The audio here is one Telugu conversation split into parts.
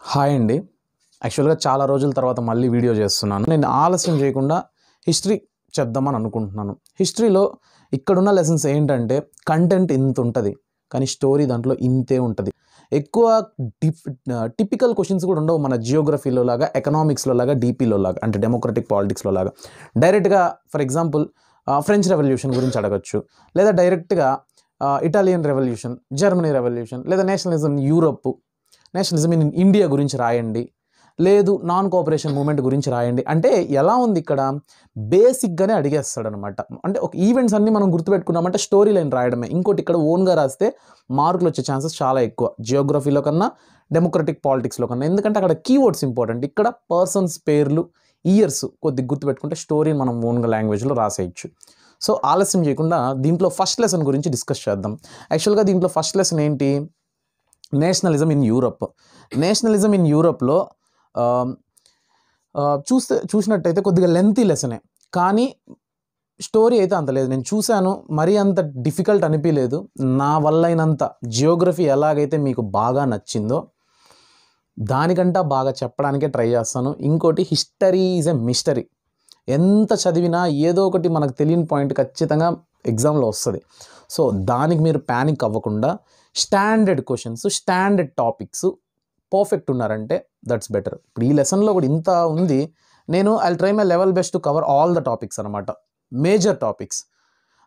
హాయ్ అండి. యాక్చువల్‌గా చాలా రోజుల తర్వాత మళ్ళీ వీడియో చేస్తున్నాను. నేను ఆలస్యం చేయకుండా హిస్టరీ చెప్దామని అనుకుంటున్నాను. హిస్టరీలో ఇక్కడున్న లెసన్స్ ఏంటంటే కంటెంట్ ఇంతుంటది. కానీ స్టోరీ దాంట్లో ఇంతే ఉంటది. ఎక్కువ టిపికల్ క్వెషన్స్ కూడా ఉండవు. మన జియోగ్రఫీలో లాగా, ఎకనామిక్స్‌లో లాగా, డీపీలో లాగా అంటే డెమోక్రటిక్ పాలిటిక్స్‌లో లాగా. డైరెక్ట్‌గా ఫర్ ఎగ్జాంపుల్ ఫ్రెంచ్ రెవల్యూషన్ గురించి అడగొచ్చు. లేదా డైరెక్ట్‌గా ఇటాలియన్ రెవల్యూషన్, జర్మనీ రెవల్యూషన్ లేదా నేషనలిజం నేషనలిజం ఇన్ ఇండియా గురించి రాయండి. లేదు నాన్ కోఆపరేషన్ మూవ్‌మెంట్ గురించి రాయండి. అంటే ఎలా ఉంది ఇక్కడ బేసిక్‌గానే అడిగేస్తాడనమాట. అంటే ఒక ఈవెంట్స్ అన్నీ మనం గుర్తుపెట్టుకున్నామంటే స్టోరీ లైన్ రాయడమే. ఇంకోటి ఇక్కడ ఓన్‌గా రాస్తే మార్కులు వచ్చే ఛాన్సెస్ చాలా ఎక్కువ. జియోగ్రఫీలో కన్నా, డెమోక్రటిక్ పాలిటిక్స్‌లో కన్నా. ఎందుకంటే అక్కడ కీవర్డ్స్ ఇంపార్టెంట్. ఇక్కడ పర్సన్స్ పేర్లు, ఇయర్స్ కొద్దిగా గుర్తుపెట్టుకుంటే స్టోరీని మనం ఓన్‌గా లాంగ్వేజ్‌లో రాసేయొచ్చు. సో ఆలస్యం చేయకుండా దీంట్లో ఫస్ట్ లెసన్ గురించి డిస్కస్ చేద్దాం. యాక్చువల్‌గా దీంట్లో ఫస్ట్ లెసన్ ఏంటి? Nationalism in Europe. Nationalism in యూరప్‌లో చూసినట్టయితే కొద్దిగా లెంతీ లెసనే. కానీ స్టోరీ అయితే అంత లేదు. నేను చూశాను. మరీ అంత డిఫికల్ట్ అనిపియలేదు. నా వల్లైనంత జియోగ్రఫీ ఎలాగైతే మీకు బాగా నచ్చిందో దానికంటే బాగా చెప్పడానికే ట్రై చేస్తాను. ఇంకోటి హిస్టరీ ఈజ్ ఎ మిస్టరీ. ఎంత చదివినా ఏదో ఒకటి మనకు తెలియని పాయింట్ ఖచ్చితంగా ఎగ్జామ్‌లో వస్తది. సో దానికి మీరు పానిక్ అవ్వకుండా standard questions, standard topics perfect ఉన్నారంటే దట్స్ బెటర్. ఇప్పుడు ఈ లెసన్‌లో కూడా ఇంత ఉంది. నేను I will try my level best to cover all the topics అనమాట. Major topics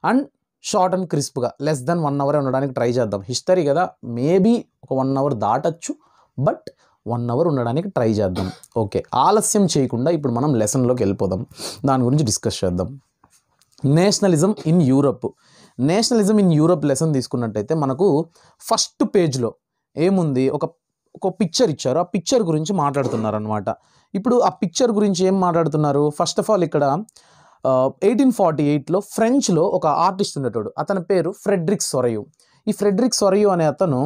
and short and క్రిస్ప్‌గా లెస్ దెన్ 1 అవర్ ఉండడానికి ట్రై చేద్దాం. హిస్టరీ కదా మేబీ ఒక 1 అవర్ దాటొచ్చు. బట్ 1 అవర్ ఉండడానికి ట్రై చేద్దాం. ఓకే. ఆలస్యం చేయకుండా ఇప్పుడు మనం లెసన్‌లోకి వెళ్ళిపోదాం. దాని గురించి డిస్కస్ చేద్దాం. Nationalism in Europe. Nationalism in Europe lesson తీసుకున్నట్టయితే మనకు ఫస్ట్ పేజ్‌లో ఏముంది? ఒక పిక్చర్ ఇచ్చారు. ఆ పిక్చర్ గురించి మాట్లాడుతున్నారనమాట. ఇప్పుడు ఆ పిక్చర్ గురించి ఏం మాట్లాడుతున్నారు? ఫస్ట్ ఆఫ్ ఆల్ ఇక్కడ 1848లో ఫ్రెంచ్‌లో ఒక ఆర్టిస్ట్ ఉండేటోడు. అతని పేరు ఫ్రెడరిక్ సొరయు. ఈ ఫ్రెడరిక్ సొరయు అనే అతను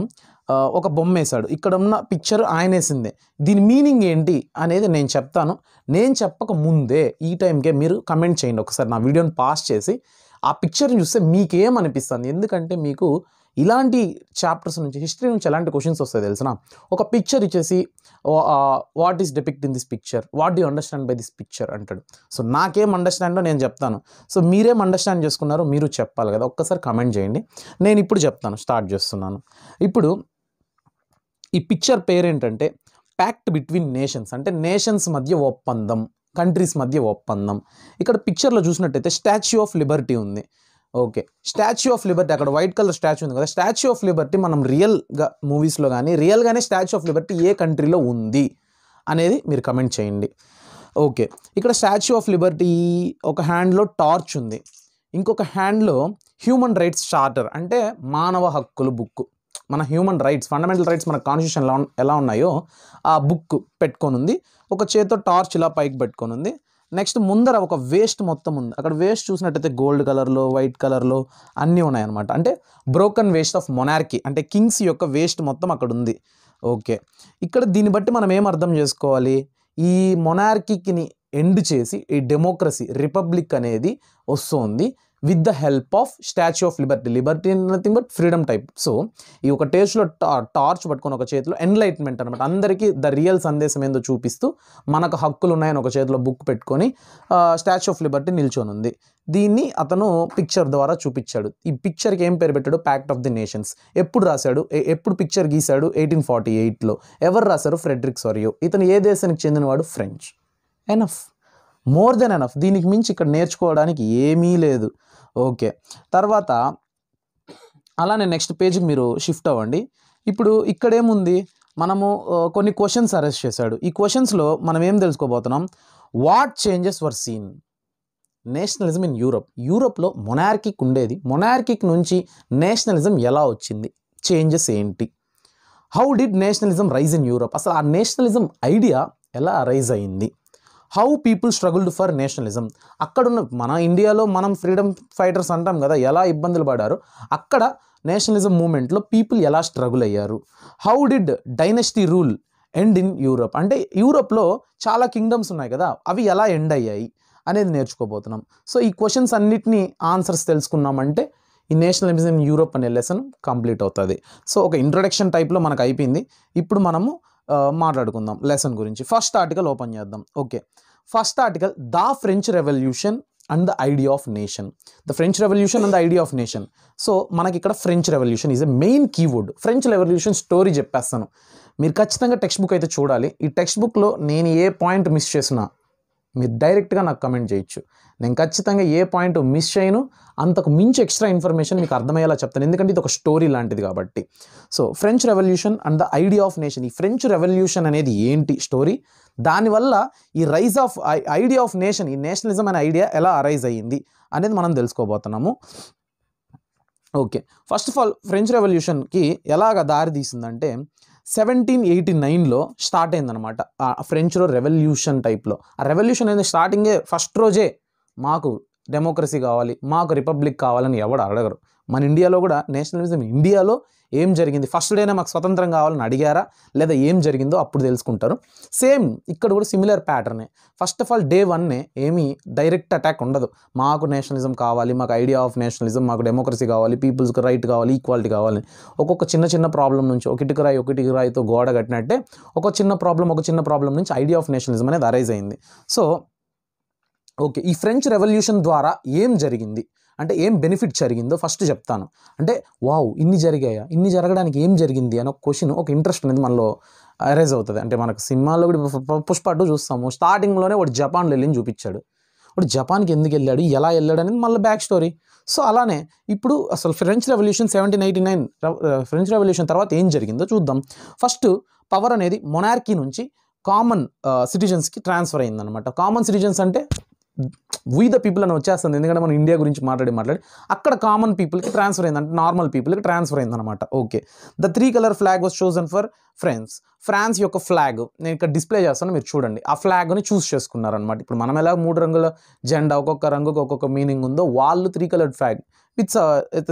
ఒక బొమ్మేశాడు. ఇక్కడ ఉన్న పిక్చర్ ఆయనేసిందే. దీని మీనింగ్ ఏంటి అనేది నేను చెప్తాను. నేను చెప్పక ముందే ఈ టైంకే మీరు కమెంట్ చేయండి. ఒకసారి నా వీడియోని పాస్ చేసి ఆ పిక్చర్ని చూస్తే మీకేమనిపిస్తుంది? ఎందుకంటే మీకు ఇలాంటి చాప్టర్స్ నుంచి, హిస్టరీ నుంచి ఎలాంటి క్వశ్చన్స్ వస్తాయి తెలిసిన? ఒక పిక్చర్ ఇచ్చేసి what is depict in this picture, what do understand by this picture అంటాడు. సో నాకేం అండర్స్టాండో నేను చెప్తాను. సో మీరేం అండర్స్టాండ్ చేసుకున్నారో మీరు చెప్పాలి కదా. ఒక్కసారి కమెంట్ చేయండి. నేను ఇప్పుడు చెప్తాను. స్టార్ట్ చేస్తున్నాను. ఇప్పుడు ఈ పిక్చర్ పేరేంటంటే ప్యాక్ట్ బిట్వీన్ నేషన్స్. అంటే నేషన్స్ మధ్య ఒప్పందం, కంట్రీస్ మధ్య ఒప్పందం. ఇక్కడ పిక్చర్లో చూసినట్టయితే స్టాచ్యూ ఆఫ్ లిబర్టీ ఉంది. ఓకే. స్టాచ్యూ ఆఫ్ లిబర్టీ అక్కడ వైట్ కలర్ స్టాచ్యూ ఉంది కదా. స్టాచ్యూ ఆఫ్ లిబర్టీ మనం రియల్గా మూవీస్లో కానీ రియల్గానే స్టాచ్యూ ఆఫ్ లిబర్టీ ఏ కంట్రీలో ఉంది అనేది మీరు కమెంట్ చేయండి. ఓకే. ఇక్కడ స్టాచ్యూ ఆఫ్ లిబర్టీ ఒక హ్యాండ్లో టార్చ్ ఉంది, ఇంకొక హ్యాండ్లో హ్యూమన్ రైట్స్ చార్టర్ అంటే మానవ హక్కులు బుక్. మన హ్యూమన్ రైట్స్, ఫండమెంటల్ రైట్స్ మన కాన్స్టిట్యూషన్లో ఎలా ఉన్నాయో ఆ బుక్ పెట్టుకొని ఉంది. ఒక చేతితో టార్చ్ ఇలా పైకి పెట్టుకొని ఉంది. నెక్స్ట్ ముందర ఒక వేస్ట్ మొత్తం ఉంది. అక్కడ వేస్ట్ చూసినట్టయితే గోల్డ్ కలర్లో, వైట్ కలర్లో అన్నీ ఉన్నాయన్నమాట. అంటే బ్రోకన్ వేస్ట్ ఆఫ్ మొనార్కీ, అంటే కింగ్స్ యొక్క వేస్ట్ మొత్తం అక్కడ ఉంది. ఓకే. ఇక్కడ దీన్ని బట్టి మనం ఏం అర్థం చేసుకోవాలి? ఈ మొనార్కీని ఎండ్ చేసి ఈ డెమోక్రసీ, రిపబ్లిక్ అనేది వస్తుంది with the help of statue of Liberty. Liberty nothing but freedom type. So ఈ ఒక టేస్ట్లో టార్చ్ పట్టుకొని ఒక చేతిలో ఎన్లైట్మెంట్ అనమాట. అందరికీ ద రియల్ సందేశం ఏందో చూపిస్తూ మనకు హక్కులు ఉన్నాయని ఒక చేతిలో బుక్ పెట్టుకొని స్టాచ్యూ ఆఫ్ లిబర్టీ నిల్చొని ఉంది. దీన్ని అతను పిక్చర్ ద్వారా చూపించాడు. ఈ పిక్చర్కి ఏం పేరు పెట్టాడు? Pact of the nations. ఎప్పుడు రాశాడు? ఎప్పుడు పిక్చర్ గీశాడు? 1848లో. ఎవరు రాశారు? ఫ్రెడరిక్ సొరయు. ఇతను ఏ దేశానికి చెందినవాడు? French. Enough, more than enough. దీనికి మించి ఇక్కడ నేర్చుకోవడానికి ఏమీ లేదు. ఓకే. తర్వాత అలానే నెక్స్ట్ పేజ్కి మీరు షిఫ్ట్ అవ్వండి. ఇప్పుడు ఇక్కడేముంది? మనము కొన్ని క్వశ్చన్స్ అరెస్ట్ చేశాడు. ఈ క్వశ్చన్స్లో మనం ఏం తెలుసుకోబోతున్నాం? What changes were seen nationalism in Europe. యూరప్లో మొనార్కిక్ ఉండేది. మొనార్కిక్ నుంచి నేషనలిజం ఎలా వచ్చింది? చేంజెస్ ఏంటి? How did nationalism rise in Europe. అసలు ఆ నేషనలిజం ఐడియా ఎలా రైజ్ అయింది? How people struggled for nationalism. అక్కడున్న మన ఇండియాలో మనం ఫ్రీడమ్ ఫైటర్స్ అంటాం కదా, ఎలా ఇబ్బందులు పడారు, అక్కడ నేషనలిజం మూమెంట్లో పీపుల్ ఎలా స్ట్రగుల్ అయ్యారు. How did dynasty rule end in Europe. అంటే యూరప్లో చాలా కింగ్డమ్స్ ఉన్నాయి కదా, అవి ఎలా ఎండ్ అయ్యాయి అనేది నేర్చుకోబోతున్నాం. సో ఈ క్వశ్చన్స్ అన్నిటినీ ఆన్సర్స్ తెలుసుకున్నామంటే ఈ నేషనలిజం ఇన్ యూరప్ అనే లెసన్ కంప్లీట్ అవుతుంది. సో ఒక ఇంట్రొడక్షన్ టైప్లో మనకు అయిపోయింది. ఇప్పుడు మనము మాట్లాడుకుందాం లెసన్ గురించి. ఫస్ట్ ఆర్టికల్ ఓపెన్ చేద్దాం. Okay, first article the French revolution and the idea of nation. The French revolution and the idea of nation. So మనకి ఇక్కడ French revolution is a main keyword. French revolution story చెప్పేస్తాను, మీరు ఖచ్చితంగా టెక్స్ట్ బుక్ అయితే చూడాలి. ఈ టెక్స్ట్ బుక్లో నేను ఏ పాయింట్ మిస్ చేసినా మీరు డైరెక్ట్గా నాకు కమెంట్ చేయొచ్చు. నేను ఖచ్చితంగా ఏ పాయింట్ మిస్ చేయను, అంతకు మించి ఎక్స్ట్రా ఇన్ఫర్మేషన్ మీకు అర్థమయ్యేలా చెప్తాను, ఎందుకంటే ఇది ఒక స్టోరీ లాంటిది కాబట్టి. So French revolution and the idea of nation. ఈ ఫ్రెంచ్ రెవల్యూషన్ అనేది ఏంటి స్టోరీ, దానివల్ల ఈ rise of idea of nation, ఈ నేషనలిజం అనే ఐడియా ఎలా అరైజ్ అయ్యింది అనేది మనం తెలుసుకోబోతున్నాము. Okay, first of all French రెవల్యూషన్కి ఎలాగ దారి తీసిందంటే 1789లో స్టార్ట్ అయిందనమాట. ఆ ఫ్రెంచ్లో రెవల్యూషన్ టైప్లో. ఆ రెవల్యూషన్ అనేది స్టార్టింగే ఫస్ట్ రోజే మాకు డెమోక్రసీ కావాలి, మాకు రిపబ్లిక్ కావాలని ఎవడు అడగరు. మన ఇండియాలో కూడా నేషనలిజం ఇండియాలో ఏం జరిగింది, ఫస్ట్ డేనే మాకు స్వతంత్రం కావాలని అడిగారా లేదా ఏం జరిగిందో అప్పుడు తెలుసుకుంటారు. సేమ్ ఇక్కడ కూడా సిమిలర్ ప్యాటర్నే. ఫస్ట్ ఆఫ్ ఆల్ డే 1నే ఏమీ డైరెక్ట్ అటాక్ ఉండదు. మాకు నేషనలిజం కావాలి, మాకు ఐడియా ఆఫ్ నేషనలిజం, మాకు డెమోక్రసీ కావాలి, పీపుల్స్కి రైట్ కావాలి, ఈక్వాలిటీ కావాలి. ఒక్కొక్క చిన్న ప్రాబ్లం నుంచి ఒకటికి రాయితో గోడ కట్టినట్టే ఒక చిన్న ప్రాబ్లం నుంచి ఐడియా ఆఫ్ నేషనలిజం అనేది అరైజ్ అయింది. సో ఓకే, ఈ ఫ్రెంచ్ రెవల్యూషన్ ద్వారా ఏం జరిగింది అంటే ఏం బెనిఫిట్ జరిగిందో ఫస్ట్ చెప్తాను. అంటే వావ్ ఇన్ని జరిగాయా, ఇన్ని జరగడానికి ఏం జరిగింది అని ఒక క్వశ్చన్, ఒక ఇంట్రెస్ట్ అనేది మనలో అరైజ్ అవుతుంది. అంటే మనకు సినిమాల్లో కూడా పుష్ప 2 చూస్తాము, స్టార్టింగ్లోనే వాడు జపాన్లో వెళ్ళి చూపించాడు. వాడు జపాన్కి ఎందుకు వెళ్ళాడు, ఎలా వెళ్ళాడు అనేది మళ్ళీ బ్యాక్ స్టోరీ. సో అలానే ఇప్పుడు అసలు ఫ్రెంచ్ రెవల్యూషన్ 1789 ఫ్రెంచ్ రెవల్యూషన్ తర్వాత ఏం జరిగిందో చూద్దాం. ఫస్ట్ పవర్ అనేది మొనార్కీ నుంచి కామన్ సిటిజన్స్కి ట్రాన్స్ఫర్ అయిందనమాట. కామన్ సిటిజన్స్ అంటే వీ ద పీపుల్ అని వచ్చేస్తుంది, ఎందుకంటే మనం ఇండియా గురించి మాట్లాడి అక్కడ కామన్ పీపుల్కి ట్రాన్స్ఫర్ అయింది, అంటే నార్మల్ పీపుల్కి ట్రాన్స్ఫర్ అయిందనమాట. Okay, the 3 colour flag was chosen for France యొక్క ఫ్లాగ్ నేను ఇక్కడ డిస్ప్లే చేస్తాను, మీరు చూడండి. ఆ ఫ్లాగ్ని చూస్ చేసుకున్నారనమాట. ఇప్పుడు మనం ఎలా 3 రంగుల జెండా ఒక్కొక్క రంగుకి ఒక్కొక్క మీనింగ్ ఉందో, వాళ్ళు 3 coloured flag it's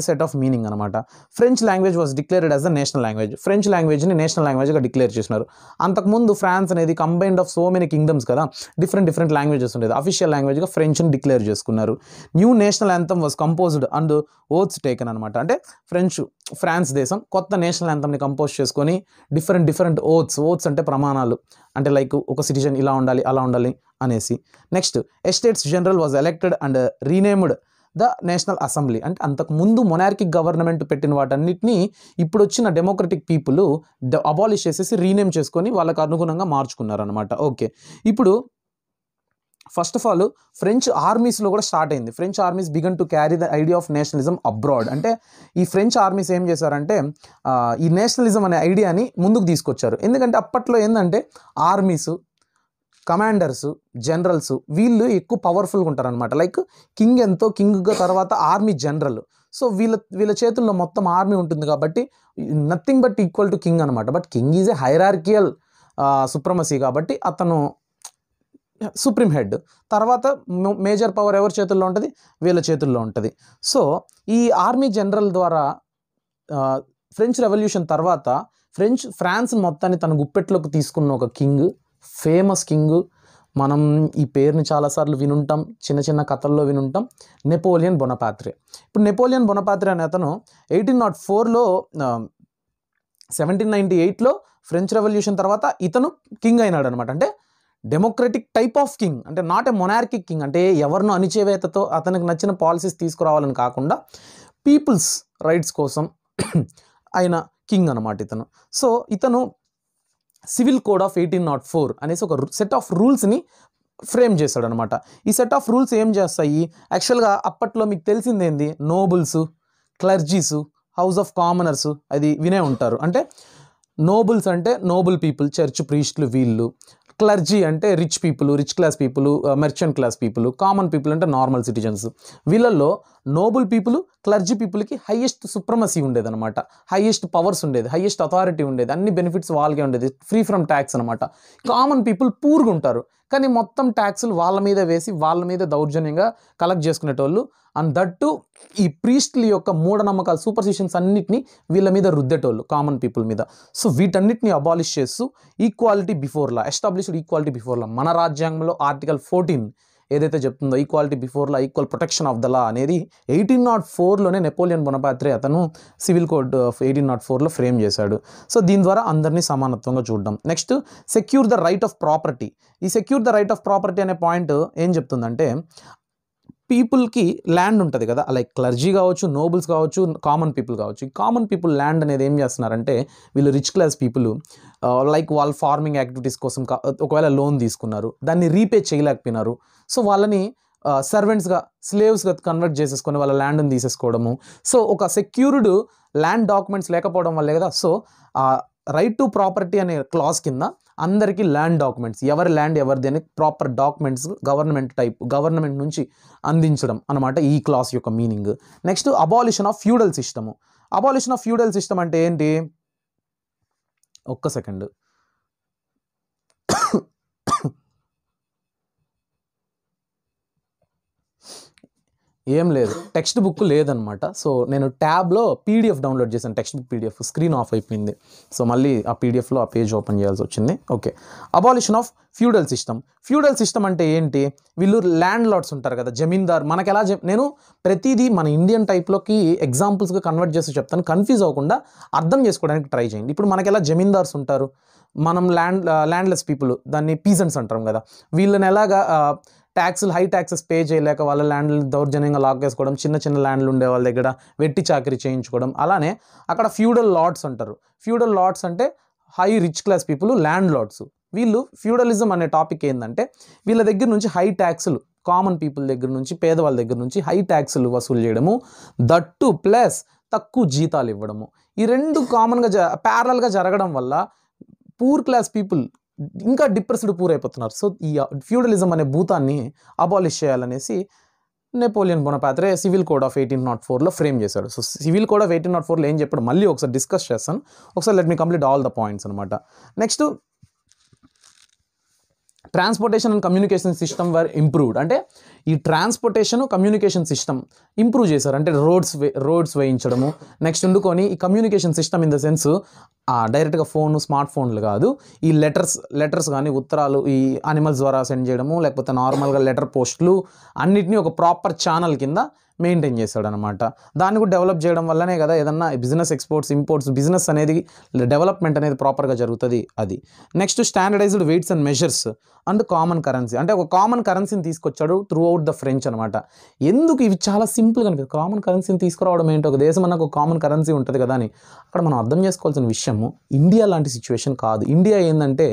set of meaning అనమాట. French language was declared as the national language. French లాంగ్వేజ్ని నేషనల్ లాంగ్వేజ్గా డిక్లేర్ చేసినారు. అంతకుముందు ఫ్రాన్స్ అనేది combined of so many kingdoms కదా, డిఫరెంట్ లాంగ్వేజెస్ ఉండేది. అఫీషియల్ లాంగ్వేజ్గా ఫ్రెంచ్ని డిక్లేర్ చేసుకున్నారు. New national anthem was composed and oaths taken అనమాట. అంటే ఫ్రాన్స్ దేశం కొత్త నేషనల్ యాంథమ్ని కంపోజ్ చేసుకొని డిఫరెంట్ ఓత్స్ అంటే ప్రమాణాలు, అంటే లైక్ ఒక సిటిజన్ ఇలా ఉండాలి అలా ఉండాలి అనేసి. Next estates general was elected and renamed the national assembly. అంటే అంతకుముందు మొనార్కిక్ గవర్నమెంట్ పెట్టిన వాటన్నిటినీ ఇప్పుడు వచ్చిన డెమోక్రటిక్ పీపుల్ అబాలిష్ చేసేసి రీనేమ్ చేసుకొని వాళ్ళకు అనుగుణంగా మార్చుకున్నారనమాట. ఓకే, ఇప్పుడు ఫస్ట్ ఆఫ్ ఆల్ ఫ్రెంచ్ ఆర్మీస్లో కూడా స్టార్ట్ అయింది. French armies began to carry the idea of nationalism abroad. అంటే ఈ ఫ్రెంచ్ ఆర్మీస్ ఏం చేశారంటే ఈ నేషనలిజం అనే ఐడియాని ముందుకు తీసుకొచ్చారు. ఎందుకంటే అప్పట్లో ఏంటంటే ఆర్మీస్, కమాండర్స్, జనరల్స్ వీళ్ళు ఎక్కువ పవర్ఫుల్గా ఉంటారనమాట. లైక్ కింగ్ ఎంతో, కింగ్ తర్వాత ఆర్మీ జనరల్. సో వీళ్ళ చేతుల్లో మొత్తం ఆర్మీ ఉంటుంది కాబట్టి nothing but equal to king అనమాట. But king is a hierarchical supremacy కాబట్టి అతను సుప్రీం హెడ్. తర్వాత మేజర్ పవర్ ఎవరి చేతుల్లో ఉంటుంది, వీళ్ళ చేతుల్లో ఉంటుంది. సో ఈ ఆర్మీ జనరల్ ద్వారా ఫ్రెంచ్ రెవల్యూషన్ తర్వాత ఫ్రాన్స్ మొత్తాన్ని తన గుప్పెట్లోకి తీసుకున్న ఒక కింగ్, ఫేమస్ కింగ్, మనం ఈ పేరుని చాలాసార్లు వినుంటాం, చిన్న కథల్లో వినుంటాం, నెపోలియన్ బొనపాత్రే. ఇప్పుడు నెపోలియన్ బొనపాత్రే అనే అతను 1804లో 1798లో ఫ్రెంచ్ రెవల్యూషన్ తర్వాత ఇతను కింగ్ అయినాడు అనమాట. అంటే డెమోక్రటిక్ టైప్ ఆఫ్ కింగ్, అంటే నాట్ ఏ మొనార్కిక్ కింగ్, అంటే ఎవరినో అణిచేవేతతో అతనికి నచ్చిన పాలసీస్ తీసుకురావాలని కాకుండా పీపుల్స్ రైట్స్ కోసం ఆయన కింగ్ అనమాట ఇతను. సో ఇతను సివిల్ కోడ్ ఆఫ్ 1804 అనేసి ఒక సెట్ ఆఫ్ రూల్స్ని ఫ్రేమ్ చేశాడు అనమాట. ఈ సెట్ ఆఫ్ రూల్స్ ఏం చేస్తాయి, యాక్చువల్గా అప్పట్లో మీకు తెలిసిందేంది, నోబుల్స్, క్లర్జీస్, హౌస్ ఆఫ్ కామనర్స్, అది వినే ఉంటారు. అంటే నోబుల్స్ అంటే నోబుల్ పీపుల్, చర్చ్ ప్రీస్టులు వీళ్ళు. క్లర్జీ అంటే rich people, rich class people, merchant class people. Common people అంటే నార్మల్ సిటిజన్స్. వీళ్ళల్లో నోబుల్ పీపుల్, క్లర్జీ పీపుల్కి హైయెస్ట్ సుప్రమసీ ఉండేది అనమాట, హైయెస్ట్ పవర్స్ ఉండేది, హైయెస్ట్ అథారిటీ ఉండేది, అన్ని బెనిఫిట్స్ వాళ్ళకే ఉండేది, ఫ్రీ ఫ్రమ్ ట్యాక్స్ అనమాట. కామన్ పీపుల్ పూర్గా ఉంటారు, కానీ మొత్తం ట్యాక్సులు వాళ్ళ మీద వేసి వాళ్ళ మీద దౌర్జన్యంగా కలెక్ట్ చేసుకునేటోళ్ళు. అండ్ దట్టు ఈ ప్రీస్ట్ల యొక్క మూఢనమ్మకాలు, సూపర్స్టిషన్స్ అన్నిటిని వీళ్ళ మీద రుద్దేటోళ్ళు, కామన్ పీపుల్ మీద. సో వీటన్నిటిని అబాలిష్ చేస్తూ equality before law, established equality before law. మన రాజ్యాంగంలో ఆర్టికల్ 14 ఏదైతే చెప్తుందో equality before law, equal protection of the law అనేది 1804లోనే నెపోలియన్ బొనపార్తే అతను సివిల్ కోడ్ ఆఫ్ 1804లో ఫ్రేమ్ చేశాడు. సో దీని ద్వారా అందరినీ సమానత్వంగా చూడడం. Next secure the right of property. ఈ secure the right of property అనే పాయింట్ ఏం చెప్తుందంటే, పీపుల్కి ల్యాండ్ ఉంటుంది కదా, లైక్ క్లర్జీ కావచ్చు, నోబుల్స్ కావచ్చు, కామన్ పీపుల్ కావచ్చు. ఈ కామన్ పీపుల్ ల్యాండ్ అనేది ఏం చేస్తున్నారంటే, వీళ్ళు రిచ్ క్లాస్ పీపుల్ లైక్ వాళ్ళ ఫార్మింగ్ యాక్టివిటీస్ కోసం ఒకవేళ లోన్ తీసుకున్నారు, దాన్ని రీపే చేయలేకపోయినారు. సో వాళ్ళని సర్వెంట్స్గా, స్లేవ్స్గా కన్వర్ట్ చేసేసుకొని వాళ్ళ ల్యాండ్ని తీసేసుకోవడము. సో ఒక సెక్యూర్డ్ ల్యాండ్ డాక్యుమెంట్స్ లేకపోవడం వల్లే కదా. సో రైట్ టు ప్రాపర్టీ అనే క్లాస్ కింద అందరికీ ల్యాండ్ డాక్యుమెంట్స్, ఎవరి ల్యాండ్ ఎవరిది అని ప్రాపర్ డాక్యుమెంట్స్ గవర్నమెంట్ నుంచి అందించడం అనమాట ఈ క్లాస్ యొక్క meaning. Next abolition of feudal system. Abolition of feudal system అంటే ఏంటి? ఒక్క సెకండ్. ఏం లేదు, టెక్స్ట్ బుక్ లేదనమాట. సో నేను ట్యాబ్లో పీడిఎఫ్ డౌన్లోడ్ చేశాను, text book PDF. Screen off అయిపోయింది. సో మళ్ళీ ఆ పీడిఎఫ్లో ఆ పేజ్ ఓపెన్ చేయాల్సి వచ్చింది. Okay, abolition of feudal system. Feudal system అంటే ఏంటి? వీళ్ళు ల్యాండ్ లార్డ్స్ ఉంటారు కదా, జమీందార్. మనకు ఎలా నేను ప్రతిదీ మన ఇండియన్ టైప్లోకి ఎగ్జాంపుల్స్గా కన్వర్ట్ చేసి చెప్తాను, కన్ఫ్యూజ్ అవ్వకుండా అర్థం చేసుకోవడానికి ట్రై చేయండి. ఇప్పుడు మనకి ఎలా జమీందార్స్ ఉంటారు, మనం ల్యాండ్లెస్ పీపుల్, దాన్ని పీజెంట్స్ అంటాం కదా. వీళ్ళని ఎలాగా ట్యాక్సులు, హై ట్యాక్సెస్ పే చేయలేక వాళ్ళ ల్యాండ్లు దౌర్జన్యంగా లాగేసుకోవడం, చిన్న చిన్న ల్యాండ్లు ఉండే వాళ్ళ దగ్గర వెట్టి చాకరీ చేయించుకోవడం. అలానే అక్కడ ఫ్యూడల్ లార్డ్స్ అంటారు. ఫ్యూడల్ లార్డ్స్ అంటే high rich class people, landlords. వీళ్ళు ఫ్యూడలిజం అనే టాపిక్ ఏంటంటే, వీళ్ళ దగ్గర నుంచి హై ట్యాక్సులు, కామన్ పీపుల్ దగ్గర నుంచి, పేదవాళ్ళ దగ్గర నుంచి హై ట్యాక్సులు వసూలు చేయడము, దట్టు ప్లస్ తక్కువ జీతాలు ఇవ్వడము. ఈ రెండు కామన్గా ప్యారలల్గా జరగడం వల్ల పూర్ క్లాస్ పీపుల్ ఇంకా డిప్రెస్డ్ పూర్ అయిపోతున్నారు. సో ఈ ఫ్యూడలిజం అనే భూతాన్ని అబాలిష్ చేయాలనేసి Napoleon Bonaparte civil code of 1804లో ఫ్రేమ్ చేశాడు. సో సివిల్ కోడ్ ఆఫ్ 1804లో ఏం చెప్పాడు మళ్ళీ ఒకసారి డిస్కస్ చేస్తాను. ఒకసారి let me complete all the points అనమాట. Next transportation and communication system were improved. అంటే ఈ ట్రాన్స్పోర్టేషన్ కమ్యూనికేషన్ సిస్టమ్ ఇంప్రూవ్ చేశారు. అంటే రోడ్స్ వేయించడము. నెక్స్ట్ ఉండుకొని ఈ communication system in the sense డైరెక్ట్గా స్మార్ట్ ఫోన్లు కాదు, ఈ లెటర్స్ కానీ, ఉత్తరాలు ఈ అనిమల్స్ ద్వారా సెండ్ చేయడము, లేకపోతే నార్మల్గా లెటర్ పోస్టులు అన్నిటినీ ఒక ప్రాపర్ ఛానల్ కింద మెయింటైన్ చేశాడు అనమాట. దాన్ని కూడా డెవలప్ చేయడం వల్లనే కదా ఏదన్నా బిజినెస్, ఎక్స్పోర్ట్స్, ఇంపోర్ట్స్, బిజినెస్ అనేది డెవలప్మెంట్ అనేది ప్రాపర్గా జరుగుతుంది. అది next standardised weights and measures and common currency. అంటే ఒక కామన్ కరెన్సీని తీసుకొచ్చాడు త్రూ అవుట్ ద ఫ్రెంచ్ అనమాట. ఎందుకు ఇవి చాలా సింపుల్గా అనిపిస్తుంది. కామన్ కరెన్సీని తీసుకురావడం ఏంటి? ఒక దేశం అన్న ఒక కామన్ కరెన్సీ ఉంటుంది కదా అని. అక్కడ మనం అర్థం చేసుకోవాల్సిన విషయము, ఇండియా లాంటి సిచ్యువేషన్ కాదు. ఇండియా ఏంటంటే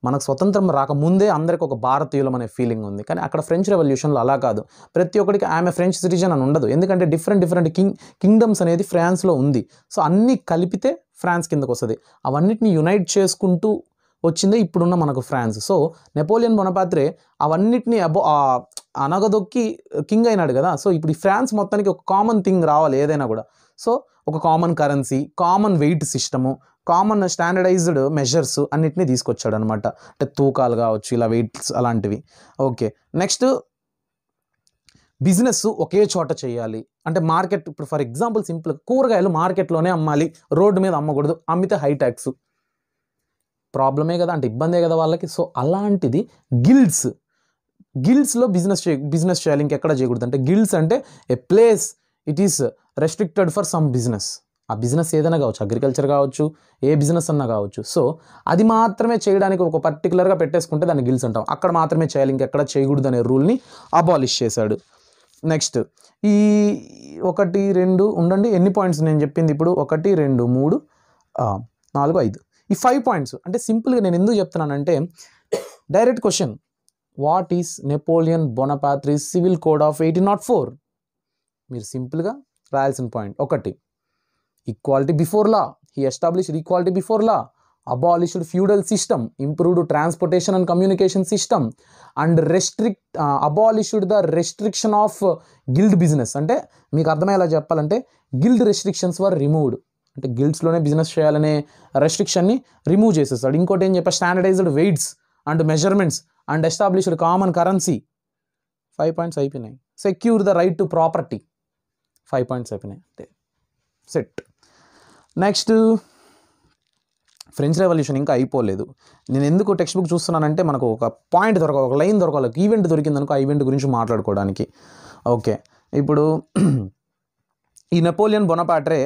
మనకు స్వతంత్రం రాకముందే అందరికి ఒక భారతీయులం అనే ఫీలింగ్ ఉంది. కానీ అక్కడ ఫ్రెంచ్ రెవల్యూషన్లో అలా కాదు. ప్రతి ఒక్కరికి ఆమె ఫ్రెంచ్ సిటిజన్ అని ఉండదు. ఎందుకంటే డిఫరెంట్ కింగ్డమ్స్ అనేది ఫ్రాన్స్లో ఉంది. సో అన్నీ కలిపితే ఫ్రాన్స్ కిందకు వస్తుంది. అవన్నిటిని యునైట్ చేసుకుంటూ వచ్చిందే ఇప్పుడున్న మనకు ఫ్రాన్స్. సో నెపోలియన్ బొనపార్తే అవన్నిటిని అనగదొక్కి కింగ్ అయినాడు కదా. సో ఇప్పుడు ఈ ఫ్రాన్స్ మొత్తానికి ఒక కామన్ థింగ్ రావాలి ఏదైనా కూడా. సో ఒక common currency, common weight system, common standardised measures అన్నిటినీ తీసుకొచ్చాడు అనమాట. అంటే తూకాలు కావచ్చు, ఇలా వెయిట్స్ అలాంటివి. ఓకే, నెక్స్ట్ బిజినెస్ ఒకే చోట చేయాలి. అంటే మార్కెట్, ఇప్పుడు ఫర్ ఎగ్జాంపుల్ సింపుల్, కూరగాయలు మార్కెట్లోనే అమ్మాలి, రోడ్డు మీద అమ్మకూడదు. అమ్మితే హై ట్యాక్స్, ప్రాబ్లమే కదా, అంటే ఇబ్బందే కదా వాళ్ళకి. సో అలాంటిది గిల్డ్స్లో బిజినెస్ చేయాలి, ఇంకెక్కడ చేయకూడదు. అంటే గిల్డ్స్ అంటే a place, it is restricted for some business. ఆ బిజినెస్ ఏదైనా కావచ్చు, అగ్రికల్చర్ కావచ్చు, ఏ బిజినెస్ అన్నా కావచ్చు. సో అది మాత్రమే చేయడానికి ఒక పర్టికులర్గా పెట్టేసుకుంటే దాన్ని గిల్డ్స్ అంటాం. అక్కడ మాత్రమే చేయాలి, ఇంకెక్కడ చేయకూడదు అనే రూల్ని అబాలిష్ చేశాడు. నెక్స్ట్ ఈ 1, 2 ఉండండి, ఎన్ని పాయింట్స్ నేను చెప్పింది ఇప్పుడు? 1, 2, 3, 4, 5 ఈ 5 పాయింట్స్. అంటే సింపుల్గా నేను ఎందుకు చెప్తున్నానంటే, direct question, what is Napoleon Bonaparte civil code of 1804? మీరు సింపుల్గా రాయాల్సిన point 1, equality before law. He established equality before law, abolished feudal system, improved transportation and communication system, and abolished the restriction of guild business. అంటే మీకు అర్థమయ్యేలా చెప్పాలంటే, గిల్డ్ రెస్ట్రిక్షన్స్ వర్ రిమూవ్డ్. అంటే గిల్డ్స్లోనే బిజినెస్ చేయాలనే రెస్ట్రిక్షన్ని రిమూవ్ చేసేస్తాడు. ఇంకోటి ఏం చెప్పా, standardised weights and measurements and established common currency. 5 points అయిపోయినాయి. Secure the right to property, 5 points అయిపోయినాయి. సెట్. నెక్స్ట్ ఫ్రెంచ్ రెవల్యూషన్ ఇంకా అయిపోలేదు. నేను ఎందుకు టెక్స్ట్ బుక్ చూస్తున్నానంటే మనకు ఒక పాయింట్ దొరకాలి, ఒక లైన్ దొరకాలి, ఒక ఈవెంట్ దొరికిందనుకో ఆ ఈవెంట్ గురించి మాట్లాడుకోవడానికి. ఓకే, ఇప్పుడు ఈ నెపోలియన్ బొనపార్టే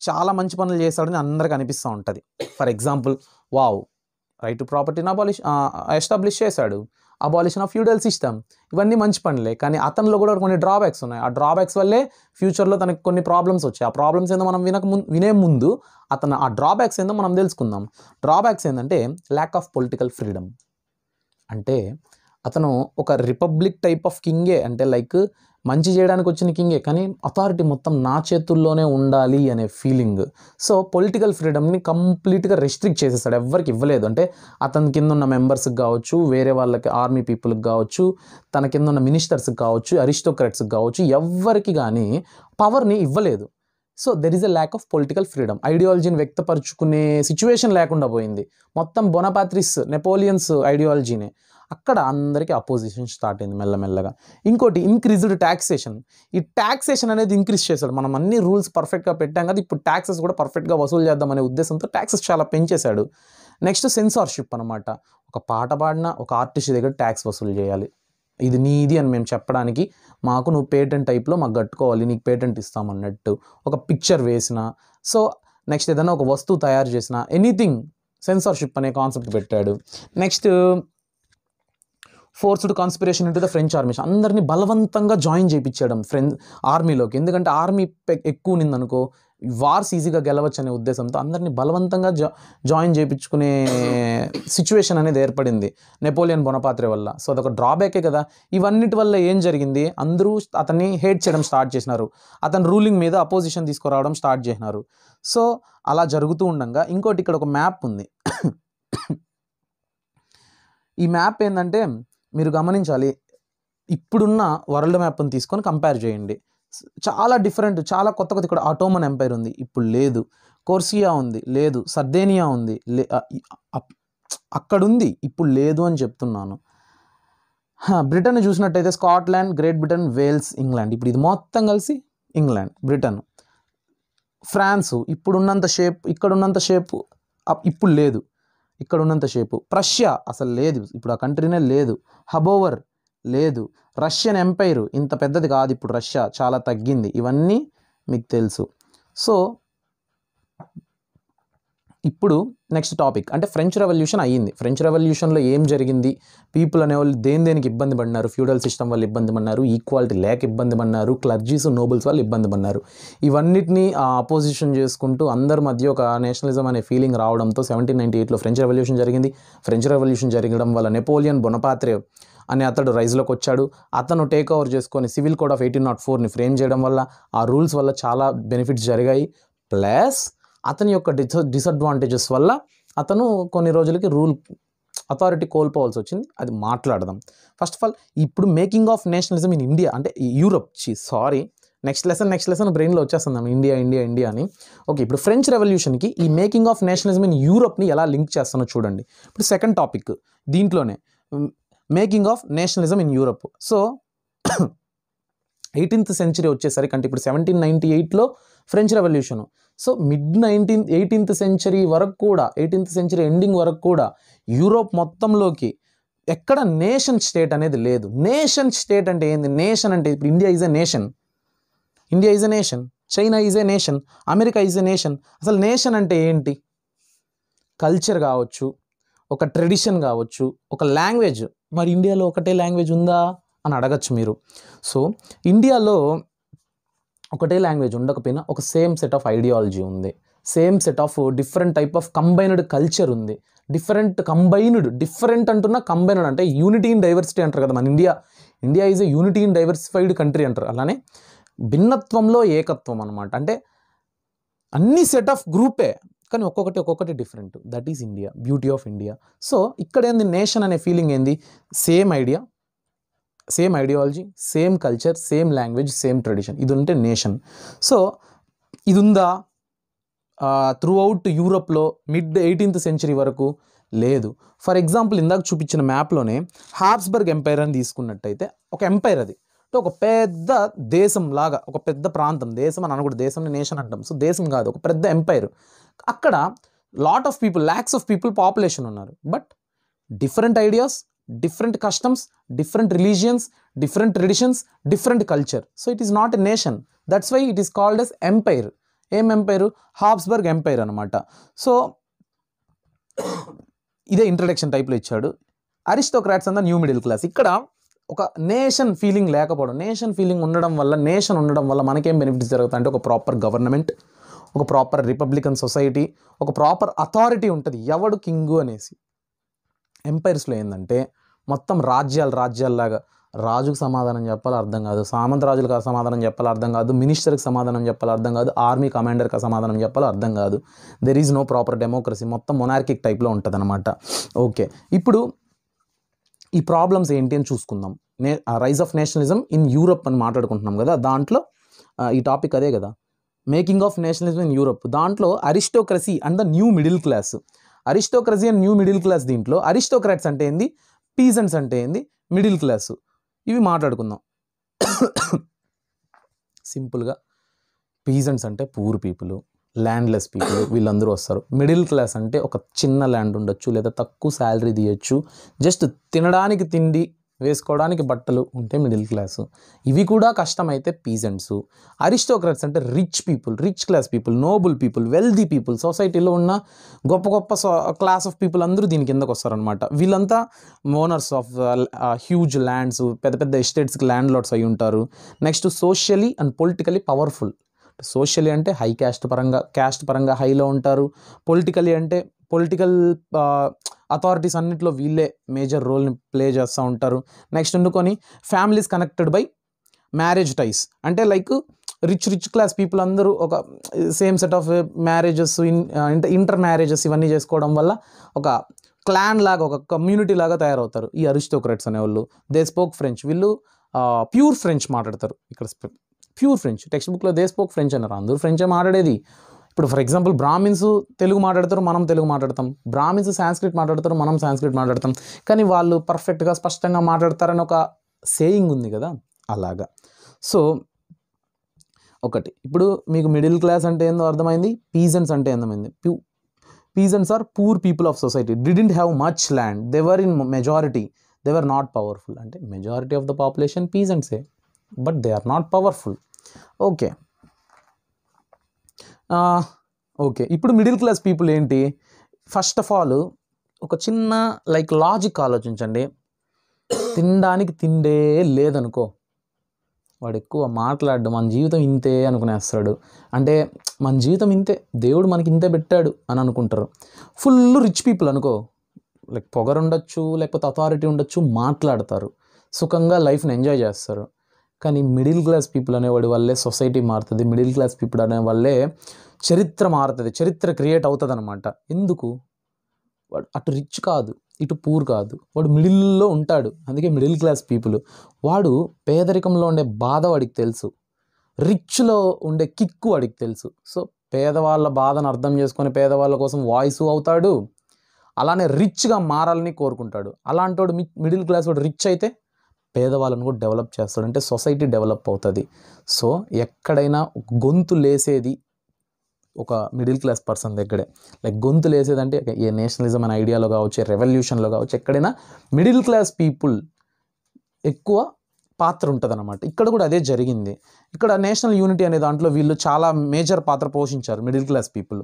చాలా మంచి పనులు చేస్తాడని అందరికీ అనిపిస్తూ ఉంటుంది. For example, wow, right to ప్రాపర్టీని ఎస్టాబ్లిష్ చేశాడు, అబాలిషన్ ఆఫ్ ఫ్యూడల్ సిస్టమ్, ఇవన్నీ మంచి పనులే. కానీ అతనిలో కూడా కొన్ని డ్రాబ్యాక్స్ ఉన్నాయి. ఆ డ్రాబ్యాక్స్ వల్లే ఫ్యూచర్లో తనకి కొన్ని ప్రాబ్లమ్స్ వచ్చాయి. ఆ ప్రాబ్లమ్స్ ఏందో మనం వినే ముందు అతను ఆ డ్రాబ్యాక్స్ ఏందో మనం తెలుసుకుందాం. డ్రాబ్యాక్స్ ఏంటంటే ల్యాక్ ఆఫ్ పొలిటికల్ ఫ్రీడమ్. అంటే అతను ఒక రిపబ్లిక్ టైప్ ఆఫ్ కింగే, అంటే లైక్ మంచి చేయడానికి వచ్చిన కింగే, కానీ అథారిటీ మొత్తం నా చేతుల్లోనే ఉండాలి అనే ఫీలింగ్. సో పొలిటికల్ ఫ్రీడమ్ని కంప్లీట్గా రెస్ట్రిక్ట్ చేసేసాడు, ఎవరికి ఇవ్వలేదు. అంటే అతని కింద ఉన్న మెంబర్స్కి కావచ్చు, వేరే వాళ్ళకి ఆర్మీ పీపుల్కి కావచ్చు, తన కింద ఉన్న మినిస్టర్స్కి కావచ్చు, అరిస్టోక్రాట్స్కి కావచ్చు, ఎవ్వరికి కానీ పవర్ని ఇవ్వలేదు. So there is a lack of political freedom. ఐడియాలజీని వ్యక్తపరచుకునే సిచ్యువేషన్ లేకుండా పోయింది. మొత్తం బొనపార్ట్స్ నెపోలియన్స్ ఐడియాలజీనే. అక్కడ అందరికీ అపోజిషన్ స్టార్ట్ అయింది మెల్లమెల్లగా. ఇంకోటి, ఇంక్రీజ్డ్ ట్యాక్సేషన్. ఈ ట్యాక్సేషన్ అనేది ఇంక్రీజ్ చేశాడు. మనం అన్ని రూల్స్ పర్ఫెక్ట్గా పెట్టాం కదా, ఇప్పుడు ట్యాక్సెస్ కూడా పర్ఫెక్ట్గా వసూలు చేద్దామనే ఉద్దేశంతో ట్యాక్సెస్ చాలా పెంచేశాడు. నెక్స్ట్ సెన్సార్షిప్ అనమాట. ఒక పాట పాడిన ఒక ఆర్టిస్ట్ దగ్గర ట్యాక్స్ వసూలు చేయాలి, ఇది నీది అని మేము చెప్పడానికి, మాకు నువ్వు పేటెంట్ టైప్లో మాకు కట్టుకోవాలి, నీకు పేటెంట్ ఇస్తామన్నట్టు. ఒక పిక్చర్ వేసిన, సో నెక్స్ట్ ఏదైనా ఒక వస్తువు తయారు చేసిన, ఎనీథింగ్ సెన్సార్షిప్ అనే కాన్సెప్ట్ పెట్టాడు. Next forced conscription into the French army. అందరినీ బలవంతంగా జాయిన్ చేయించాడు ఫ్రెంచ్ ఆర్మీలోకి. ఎందుకంటే ఆర్మీ ఎక్కువ ఉన్నిందనుకో వార్స్ ఈజీగా గెలవచ్చు అనే ఉద్దేశంతో అందరినీ బలవంతంగా జాయిన్ చేయించుకునే సిచ్యువేషన్ అనేది ఏర్పడింది నెపోలియన్ బొనపార్టే వల్ల. సో అదొక డ్రాబ్యాకే కదా. ఇవన్నిటి వల్ల ఏం జరిగింది, అందరూ అతన్ని హేట్ చేయడం స్టార్ట్ చేసినారు, అతని రూలింగ్ మీద అపోజిషన్ తీసుకురావడం స్టార్ట్ చేసినారు. సో అలా జరుగుతూ ఉండగా ఇంకోటి, ఇక్కడ ఒక మ్యాప్ ఉంది. ఈ మ్యాప్ ఏంటంటే మీరు గమనించాలి, ఇప్పుడున్న వరల్డ్ మ్యాప్ని తీసుకొని కంపేర్ చేయండి. చాలా డిఫరెంట్, చాలా కొత్త కొత్త. ఇక్కడ ఆటోమన్ ఎంపైర్ ఉంది, ఇప్పుడు లేదు. కోర్సియా ఉంది, లేదు. సర్దేనియా ఉంది, అక్కడుంది, ఇప్పుడు లేదు అని చెప్తున్నాను. బ్రిటన్ చూసినట్టయితే Scotland, Great Britain, Wales, England, ఇప్పుడు ఇది మొత్తం కలిసి ఇంగ్లాండ్, బ్రిటన్. ఫ్రాన్స్ ఇప్పుడున్నంత షేప్, ఇక్కడున్నంత షేపు ఇప్పుడు లేదు, ఇక్కడ ఉన్నంత షేపు. ప్రష్యా అసలు లేదు, ఇప్పుడు ఆ కంట్రీనే లేదు. హబోవర్ లేదు. రష్యన్ ఎంపైర్ ఇంత పెద్దది కాదు, ఇప్పుడు రష్యా చాలా తగ్గింది. ఇవన్నీ మీకు తెలుసు. సో ఇప్పుడు నెక్స్ట్ టాపిక్ అంటే ఫ్రెంచ్ రెవల్యూషన్ అయ్యింది. ఫ్రెంచ్ రెవల్యూషన్లో ఏం జరిగింది, పీపుల్ అనేవాళ్ళు దేనికి ఇబ్బంది పడినారు, ఫ్యూడల్ సిస్టమ్ వాళ్ళు ఇబ్బంది పడినారు, ఈక్వాలిటీ లేక ఇబ్బంది పడినారు, క్లర్జీస్ నోబుల్స్ వాళ్ళు ఇబ్బంది పడినారు. ఇవన్నిటిని అపోజిషన్ చేసుకుంటూ అందరి మధ్య ఒక నేషనలిజం అనే ఫీలింగ్ రావడంతో 1798లో ఫ్రెంచ్ రెవల్యూషన్ జరిగింది. ఫ్రెంచ్ రెవల్యూషన్ జరగడం వల్ల నెపోలియన్ బొనపార్టే అనే అతడు రైజ్లోకి వచ్చాడు. అతను టేక్ ఓవర్ చేసుకొని సివిల్ కోడ్ ఆఫ్ 1804ని ఫ్రేమ్ చేయడం వల్ల ఆ రూల్స్ వల్ల చాలా బెనిఫిట్స్ జరిగాయి. ప్లస్ అతని యొక్క డిసడ్వాంటేజెస్ వల్ల అతను కొన్ని రోజులకి అథారిటీ కోల్పోవాల్సి వచ్చింది. అది మాట్లాడదాం. ఫస్ట్ ఆఫ్ ఆల్ ఇప్పుడు making of nationalism in India అంటే యూరప్, నెక్స్ట్ లెసన్ బ్రెయిన్లో వచ్చేస్తున్నాం ఇండియా ఇండియా ఇండియా అని. ఓకే, ఇప్పుడు ఫ్రెంచ్ రెవల్యూషన్కి ఈ మేకింగ్ ఆఫ్ నేషనలిజం ఇన్ యూరప్ని ఎలా లింక్ చేస్తానో చూడండి. ఇప్పుడు సెకండ్ టాపిక్ దీంట్లోనే making of nationalism in Europe. So 18th century వచ్చేసరికి, అంటే ఇప్పుడు 1798లో French revolution. So mid 18th century వరకు కూడా, 18th సెంచరీ ఎండింగ్ వరకు కూడా యూరోప్ మొత్తంలోకి ఎక్కడ నేషన్ స్టేట్ అనేది లేదు. నేషన్ స్టేట్ అంటే ఏంది, నేషన్ అంటే ఇప్పుడు India is a nation, China is a nation, America is a nation. అసలు నేషన్ అంటే ఏంటి, కల్చర్ కావచ్చు, ఒక ట్రెడిషన్ కావచ్చు, ఒక లాంగ్వేజ్. మరి ఇండియాలో ఒకటే లాంగ్వేజ్ ఉందా అని అడగచ్చు మీరు. సో ఇండియాలో ఒకటే లాంగ్వేజ్ ఉండకపోయినా ఒక సేమ్ సెట్ ఆఫ్ ఐడియాలజీ ఉంది, same set of different type of combined culture ఉంది. డిఫరెంట్ అంటున్నా కంబైన్డ్ అంటే యూనిటీ ఇన్ డైవర్సిటీ అంటారు కదా. మన India is a unity in diversified country అంటారు. అలానే భిన్నత్వంలో ఏకత్వం అనమాట. అంటే అన్ని సెట్ ఆఫ్ గ్రూపే కానీ ఒక్కొక్కటి different. That is India, beauty of India. So ఇక్కడ ఏంది, నేషన్ అనే ఫీలింగ్ ఏంది, same idea, same ideology, same culture, same language, same tradition, ఇది ఉంటే నేషన్. సో ఇది ఉందా త్రూ అవుట్ యూరోప్లో మిడ్ 18th సెంచరీ వరకు లేదు. ఫర్ ఎగ్జాంపుల్ ఇందాక చూపించిన మ్యాప్లోనే హాబ్స్బర్గ్ ఎంపైర్ అని తీసుకున్నట్టయితే ఒక ఎంపైర్, అది ఒక పెద్ద దేశం లాగా, ఒక పెద్ద ప్రాంతం, దేశం అని అనకూడదు, దేశంని నేషన్ అంటాం. సో దేశం కాదు, ఒక పెద్ద ఎంపైర్. అక్కడ lot of people, lakhs of people population ఉన్నారు. But different ideas, different customs, different religions, different traditions, different culture. So it is not a nation. That's why it is called as empire. ఏం ఎంపైర్? హాబ్స్బర్గ్ ఎంపైర్ అనమాట. సో ఇదే ఇంట్రడక్షన్ టైప్లో ఇచ్చాడు. Aristocrats and the new middle class. ఇక్కడ ఒక నేషన్ ఫీలింగ్ లేకపోవడం, నేషన్ ఫీలింగ్ ఉండడం వల్ల మనకేం బెనిఫిట్స్ జరుగుతాయి అంటే ఒక ప్రాపర్ గవర్నమెంట్, ఒక ప్రాపర్ రిపబ్లికన్ సొసైటీ, ఒక ప్రాపర్ అథారిటీ ఉంటుంది, ఎవడు కింగు అనేసి. ఎంపైర్స్లో ఏంటంటే మొత్తం రాజ్యాల్లాగా రాజుకు సమాధానం చెప్పాలి అర్థం కాదు, సామంత రాజులకు సమాధానం చెప్పాలి అర్థం కాదు, మినిస్టర్కి సమాధానం చెప్పాలి అర్థం కాదు, ఆర్మీ కమాండర్కి సమాధానం చెప్పాలి అర్థం కాదు. There is no proper democracy, మొత్తం మొనార్కిక్ టైప్లో ఉంటుంది అనమాట. ఓకే, ఇప్పుడు ఈ ప్రాబ్లమ్స్ ఏంటి అని చూసుకుందాం. Rise of nationalism in Europe అని మాట్లాడుకుంటున్నాం కదా, దాంట్లో ఈ టాపిక్ అదే కదా, making of nationalism in Europe. దాంట్లో aristocracy and the new middle class. Aristocracy and new middle class. దీంట్లో అరిస్టోక్రాట్స్ అంటే ఏంది, పీజెంట్స్ అంటే ఏంది, మిడిల్ క్లాసు, ఇవి మాట్లాడుకుందాం. సింపుల్గా పీజెంట్స్ అంటే పూర్ పీపుల్, ల్యాండ్లెస్ పీపుల్, వీళ్ళందరూ వస్తారు. మిడిల్ క్లాస్ అంటే ఒక చిన్న ల్యాండ్ ఉండొచ్చు, లేదా తక్కువ శాలరీ తీయచ్చు, జస్ట్ తినడానికి తిండి, వేసుకోవడానికి బట్టలు ఉంటే మిడిల్ క్లాసు. ఇవి కూడా కష్టమైతే పీజెంట్స్. అరిస్టోక్రాట్స్ అంటే rich people, rich class people, Nobel people, wealthy people, సొసైటీలో ఉన్న గొప్ప గొప్ప క్లాస్ ఆఫ్ పీపుల్ అందరూ దీని కిందకు వస్తారనమాట. వీళ్ళంతా ఓనర్స్ ఆఫ్ హ్యూజ్ ల్యాండ్స్, పెద్ద పెద్ద ఎస్టేట్స్కి ల్యాండ్ లార్డ్స్ అయి ఉంటారు. Next socially and politically powerful. Socially అంటే హై క్యాస్ట్ పరంగా హైలో ఉంటారు. పొలిటికలీ అంటే పొలిటికల్ అథారిటీస్ అన్నింటిలో వీళ్ళే మేజర్ రోల్ని ప్లే చేస్తూ ఉంటారు. నెక్స్ట్ ఉండుకొని families connected by marriage ties, అంటే లైక్ రిచ్ క్లాస్ పీపుల్ అందరూ ఒక same set of marriages, inter marriages ఇవన్నీ చేసుకోవడం వల్ల ఒక క్లాన్ లాగా, ఒక కమ్యూనిటీ లాగా తయారవుతారు ఈ అరిస్టోక్రాట్స్ అనేవాళ్ళు. They spoke French. వీళ్ళు ప్యూర్ ఫ్రెంచ్ మాట్లాడతారు. ఇక్కడ ప్యూర్ ఫ్రెంచ్, టెక్స్ట్ బుక్లో దే స్పోక్ ఫ్రెంచ్ అన్నారు. అందరూ ఫ్రెంచే మాట్లాడేది. ఇప్పుడు ఫర్ ఎగ్జాంపుల్ బ్రాహ్మిన్స్ తెలుగు మాట్లాడతారు, మనం తెలుగు మాట్లాడతాం. బ్రాహ్మిన్స్ సాంస్క్రిట్ మాట్లాడతారు, మనం సాంస్క్రిట్ మాట్లాడతాం. కానీ వాళ్ళు పర్ఫెక్ట్గా స్పష్టంగా మాట్లాడతారని ఒక సేయింగ్ ఉంది కదా, అలాగా. సో ఒకటి, ఇప్పుడు మీకు మిడిల్ క్లాస్ అంటే ఏందో అర్థమైంది, పీజెంట్స్ అంటే ఏందమైంది. Peasants are poor people of society, didn't have much land, they were in majority, they were not powerful. అంటే మెజారిటీ ఆఫ్ ద పాపులేషన్ పీజెంట్సే, but they are not powerful. Okay, ఇప్పుడు మిడిల్ క్లాస్ పీపుల్ ఏంటి? ఫస్ట్ ఆఫ్ ఆల్ ఒక చిన్న లైక్ లాజిక్ ఆలోచించండి. తినడానికి తిండే లేదనుకో, వాడు ఎక్కువ మాట్లాడు మన జీవితం ఇంతే అనుకునేస్తాడు. అంటే మన జీవితం ఇంతే, దేవుడు మనకి ఇంతే పెట్టాడు అని అనుకుంటారు. ఫుల్ రిచ్ పీపుల్ అనుకో, లైక్ పొగరు ఉండొచ్చు, లేకపోతే అథారిటీ ఉండొచ్చు, మాట్లాడతారు, సుఖంగా లైఫ్ని ఎంజాయ్ చేస్తారు. కానీ మిడిల్ క్లాస్ పీపుల్ అనేవాడి వల్లే సొసైటీ మారుతుంది. మిడిల్ క్లాస్ పీపుల్ అనే వల్లే చరిత్ర మారుతుంది, చరిత్ర క్రియేట్ అవుతుంది అనమాట. ఎందుకు? వాడు అటు రిచ్ కాదు, ఇటు పూర్ కాదు, వాడు మిడిల్లో ఉంటాడు. అందుకే మిడిల్ క్లాస్ పీపుల్. వాడు పేదరికంలో ఉండే బాధ వాడికి తెలుసు, రిచ్లో ఉండే కిక్కు వాడికి తెలుసు. సో పేదవాళ్ళ బాధను అర్థం చేసుకొని పేదవాళ్ళ కోసం వాయిస్ అవుతాడు, అలానే రిచ్గా మారాలని కోరుకుంటాడు. అలాంటి వాడు మిడిల్ క్లాస్ వాడు రిచ్ అయితే పేదవాళ్ళను కూడా డెవలప్ చేస్తాడు, అంటే సొసైటీ డెవలప్ అవుతుంది. సో ఎక్కడైనా గొంతు లేసేది ఒక మిడిల్ క్లాస్ పర్సన్ దగ్గరే. లైక్ గొంతు లేసేదంటే ఏ నేషనలిజం అనే ఐడియాలో కావచ్చు, రెవల్యూషన్లో కావచ్చు, ఎక్కడైనా మిడిల్ క్లాస్ పీపుల్ ఎక్కువ పాత్ర ఉంటుంది అనమాట. ఇక్కడ కూడా అదే జరిగింది. ఇక్కడ నేషనల్ యూనిటీ అనే దాంట్లో వీళ్ళు చాలా మేజర్ పాత్ర పోషించారు మిడిల్ క్లాస్ పీపుల్.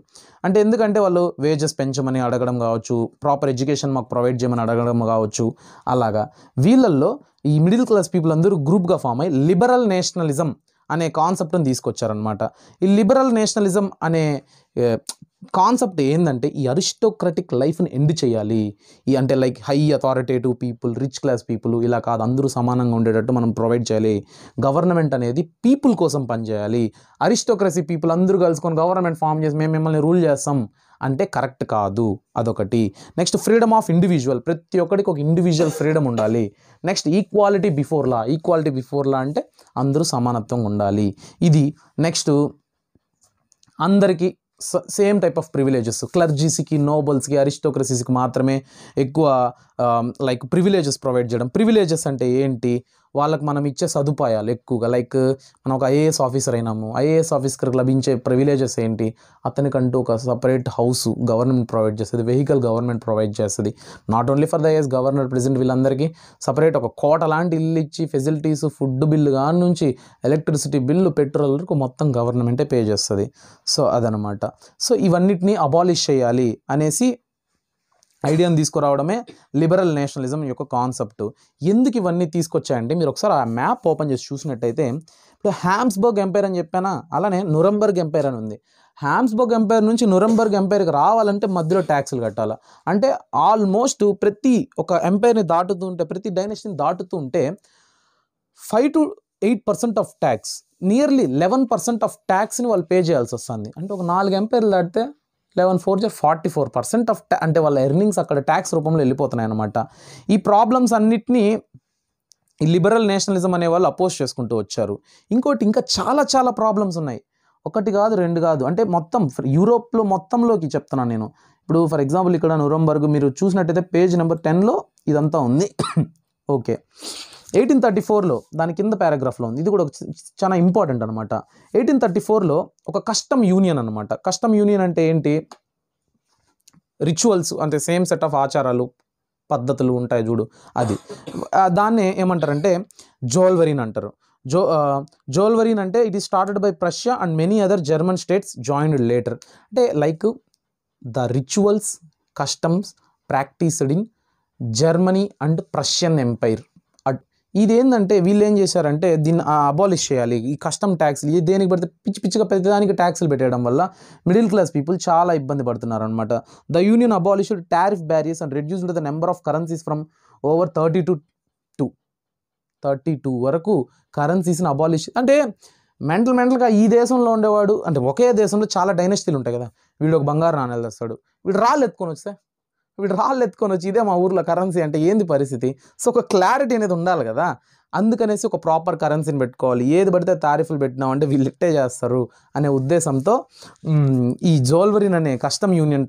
అంటే ఎందుకంటే వాళ్ళు వేజెస్ పెంచమని అడగడం కావచ్చు, ప్రాపర్ ఎడ్యుకేషన్ మాకు ప్రొవైడ్ చేయమని అడగడం కావచ్చు. అలాగా వీళ్ళల్లో ఈ మిడిల్ క్లాస్ పీపుల్ అందరూ గ్రూప్గా ఫామ్ అయ్యి లిబరల్ నేషనలిజం అనే కాన్సెప్ట్ని తీసుకొచ్చారనమాట. ఈ లిబరల్ నేషనలిజం అనే కాన్సెప్ట్ ఏంటంటే ఈ అరిస్టోక్రటిక్ లైఫ్ని ఎండ్ చేయాలి. ఈ అంటే like high authoritative people, rich class people ఇలా కాదు, అందరూ సమానంగా ఉండేటట్టు మనం ప్రొవైడ్ చేయాలి. గవర్నమెంట్ అనేది పీపుల్ కోసం పనిచేయాలి. అరిస్టోక్రసీ పీపుల్ అందరూ కలుసుకొని గవర్నమెంట్ ఫామ్ చేసి మేము మిమ్మల్ని రూల్ చేస్తాం అంటే కరెక్ట్ కాదు. అదొకటి. నెక్స్ట్ ఫ్రీడమ్ ఆఫ్ ఇండివిజువల్, ప్రతి ఒక్కరికి ఒక ఇండివిజువల్ ఫ్రీడమ్ ఉండాలి. నెక్స్ట్ ఈక్వాలిటీ బిఫోర్ లా, ఈక్వాలిటీ బిఫోర్ లా అంటే అందరూ సమానత్వంగా ఉండాలి. ఇది నెక్స్ట్ అందరికీ సేమ్ టైప్ ఆఫ్ ప్రివిలేజెస్. క్లర్జీస్కి, నోబల్స్కి, అరిస్టోక్రసీస్కి మాత్రమే ఎక్కువ లైక్ ప్రివిలేజెస్ ప్రొవైడ్ చేయడం. ప్రివిలేజెస్ అంటే ఏంటి? వాళ్ళకి మనం ఇచ్చే సదుపాయాలు ఎక్కువగా, లైక్ మనం ఒక ఐఏఎస్ ఆఫీసర్ అయినాము, ఐఏఎస్ ఆఫీసర్కి లభించే ప్రివిలేజెస్ ఏంటి, అతనికంటూ ఒక సపరేట్ హౌస్ గవర్నమెంట్ ప్రొవైడ్ చేస్తుంది, వెహికల్ గవర్నమెంట్ ప్రొవైడ్ చేస్తుంది. Not only for the IAS, governor, president, వీళ్ళందరికీ సపరేట్ ఒక కోట లాంటి ఇల్లు ఇచ్చి ఫెసిలిటీస్, ఫుడ్ బిల్లు కాని నుంచి ఎలక్ట్రిసిటీ బిల్లు, పెట్రోల్ వరకు మొత్తం గవర్నమెంటే పే చేస్తుంది. సో అదనమాట. సో ఇవన్నిటిని అబాలిష్ చేయాలి అనేసి ఐడియాని తీసుకురావడమే లిబరల్ నేషనలిజం యొక్క కాన్సెప్ట్. ఎందుకు ఇవన్నీ తీసుకొచ్చాయంటే, మీరు ఒకసారి ఆ మ్యాప్ ఓపెన్ చేసి చూసినట్టయితే, ఇప్పుడు హ్యామ్స్బర్గ్ ఎంపైర్ అని చెప్పానా, అలానే నురంబర్గ్ ఎంపైర్ అని ఉంది. హ్యామ్స్బర్గ్ ఎంపైర్ నుంచి నురంబర్గ్ ఎంపైర్కి రావాలంటే మధ్యలో ట్యాక్సులు కట్టాలి. అంటే ఆల్మోస్ట్ ప్రతి ఒక ఎంపైర్ని దాటుతూ ఉంటే, ప్రతి డైనెస్టీని దాటుతూ ఉంటే 5 to 8% of tax, nearly 11% of ట్యాక్స్ని వాళ్ళు పే చేయాల్సి వస్తుంది. అంటే ఒక 4 ఎంపైర్లు దాటితే 11 4 44% ఆఫ్ అంటే వాళ్ళ ఎర్నింగ్స్ అక్కడ ట్యాక్స్ రూపంలో వెళ్ళిపోతున్నాయి అన్నమాట. ఈ ప్రాబ్లమ్స్ అన్నిటినీ ఈ లిబరల్ నేషనలిజం అనే వాళ్ళు అపోజ్ చేసుకుంటూ వచ్చారు. ఇంకోటి ఇంకా చాలా చాలా ప్రాబ్లమ్స్ ఉన్నాయి, ఒకటి కాదు రెండు కాదు, అంటే మొత్తం యూరోప్లో మొత్తంలోకి చెప్తున్నాను నేను. ఇప్పుడు ఫర్ ఎగ్జాంపుల్ ఇక్కడ నురంబర్గ్ మీరు చూసినట్టయితే పేజ్ నెంబర్ 10లో ఇదంతా ఉంది. ఓకే, 1834లో దాని కింద పారాగ్రాఫ్లో ఉంది, ఇది కూడా చాలా ఇంపార్టెంట్ అనమాట. 1834లో ఒక కస్టమ్ యూనియన్ అనమాట. కస్టమ్ యూనియన్ అంటే ఏంటి, రిచువల్స్ అంటే సేమ్ సెట్ ఆఫ్ ఆచారాలు, పద్ధతులు ఉంటాయి చూడు, అది దాన్ని ఏమంటారంటే జోల్వెరిన్ అంటారు. జోల్వెరిన్ అంటే it is started by Prussia and many other German states joined later. అంటే like the rituals, customs practised in Germany and Prussian empire. ఇదేంటంటే వీళ్ళు ఏం చేశారంటే దీన్ని అబాలిష్ చేయాలి. ఈ కస్టమ్ ట్యాక్స్లు దేనికి పడితే పిచ్చి పిచ్చిగా ప్రతిదానికి ట్యాక్స్లు పెట్టడం వల్ల మిడిల్ క్లాస్ పీపుల్ చాలా ఇబ్బంది పడుతున్నారు అనమాట. The union abolished tariff barriers and reduced the number of currencies from over 32 వరకు కరెన్సీస్ని అబాలిష్. అంటే మెంటల్గా ఈ దేశంలో ఉండేవాడు, అంటే ఒకే దేశంలో చాలా డైనెస్టీలు ఉంటాయి కదా, వీడు ఒక బంగారు నాణేలు తెస్తాడు, వీడు రాళ్ళు ఎత్తుకొని వచ్చి ఇదే మా ఊర్లో కరెన్సీ అంటే ఏంది పరిస్థితి. సో ఒక క్లారిటీ అనేది ఉండాలి కదా, అందుకనేసి ఒక ప్రాపర్ కరెన్సీని పెట్టుకోవాలి. ఏది పడితే తారీఫ్లు పెట్టినామంటే వీళ్ళు ఇట్టే చేస్తారు అనే ఉద్దేశంతో ఈ జోల్వెరిన్ అనే కస్టమ్ యూనియన్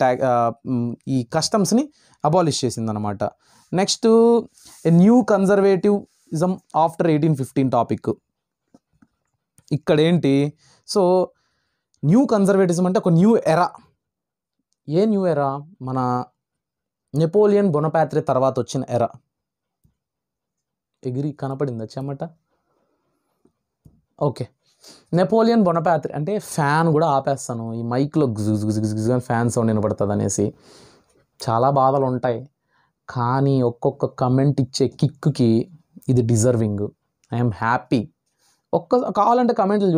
ఈ కస్టమ్స్ని అబాలిష్ చేసిందనమాట. Next new conservatism after 1815 topic. ఇక్కడ ఏంటి, సో న్యూ కన్జర్వేటిజం అంటే ఒక new era. A new era, మన నెపోలియన్ బొనపాత్రే తర్వాత వచ్చిన ఎరా. ఎగిరి కనపడిందా చెమట? ఓకే, నెపోలియన్ బొనపాత్రే అంటే ఫ్యాన్ కూడా ఆపేస్తాను, ఈ మైక్లో గుజ్ ఫ్యాన్ సౌండ్ వినపడుతుంది అనేసి చాలా బాధలు ఉంటాయి. కానీ ఒక్కొక్క కమెంట్ ఇచ్చే కిక్కి ఇది డిజర్వింగ్. I'm happy. కావాలంటే కమెంట్లు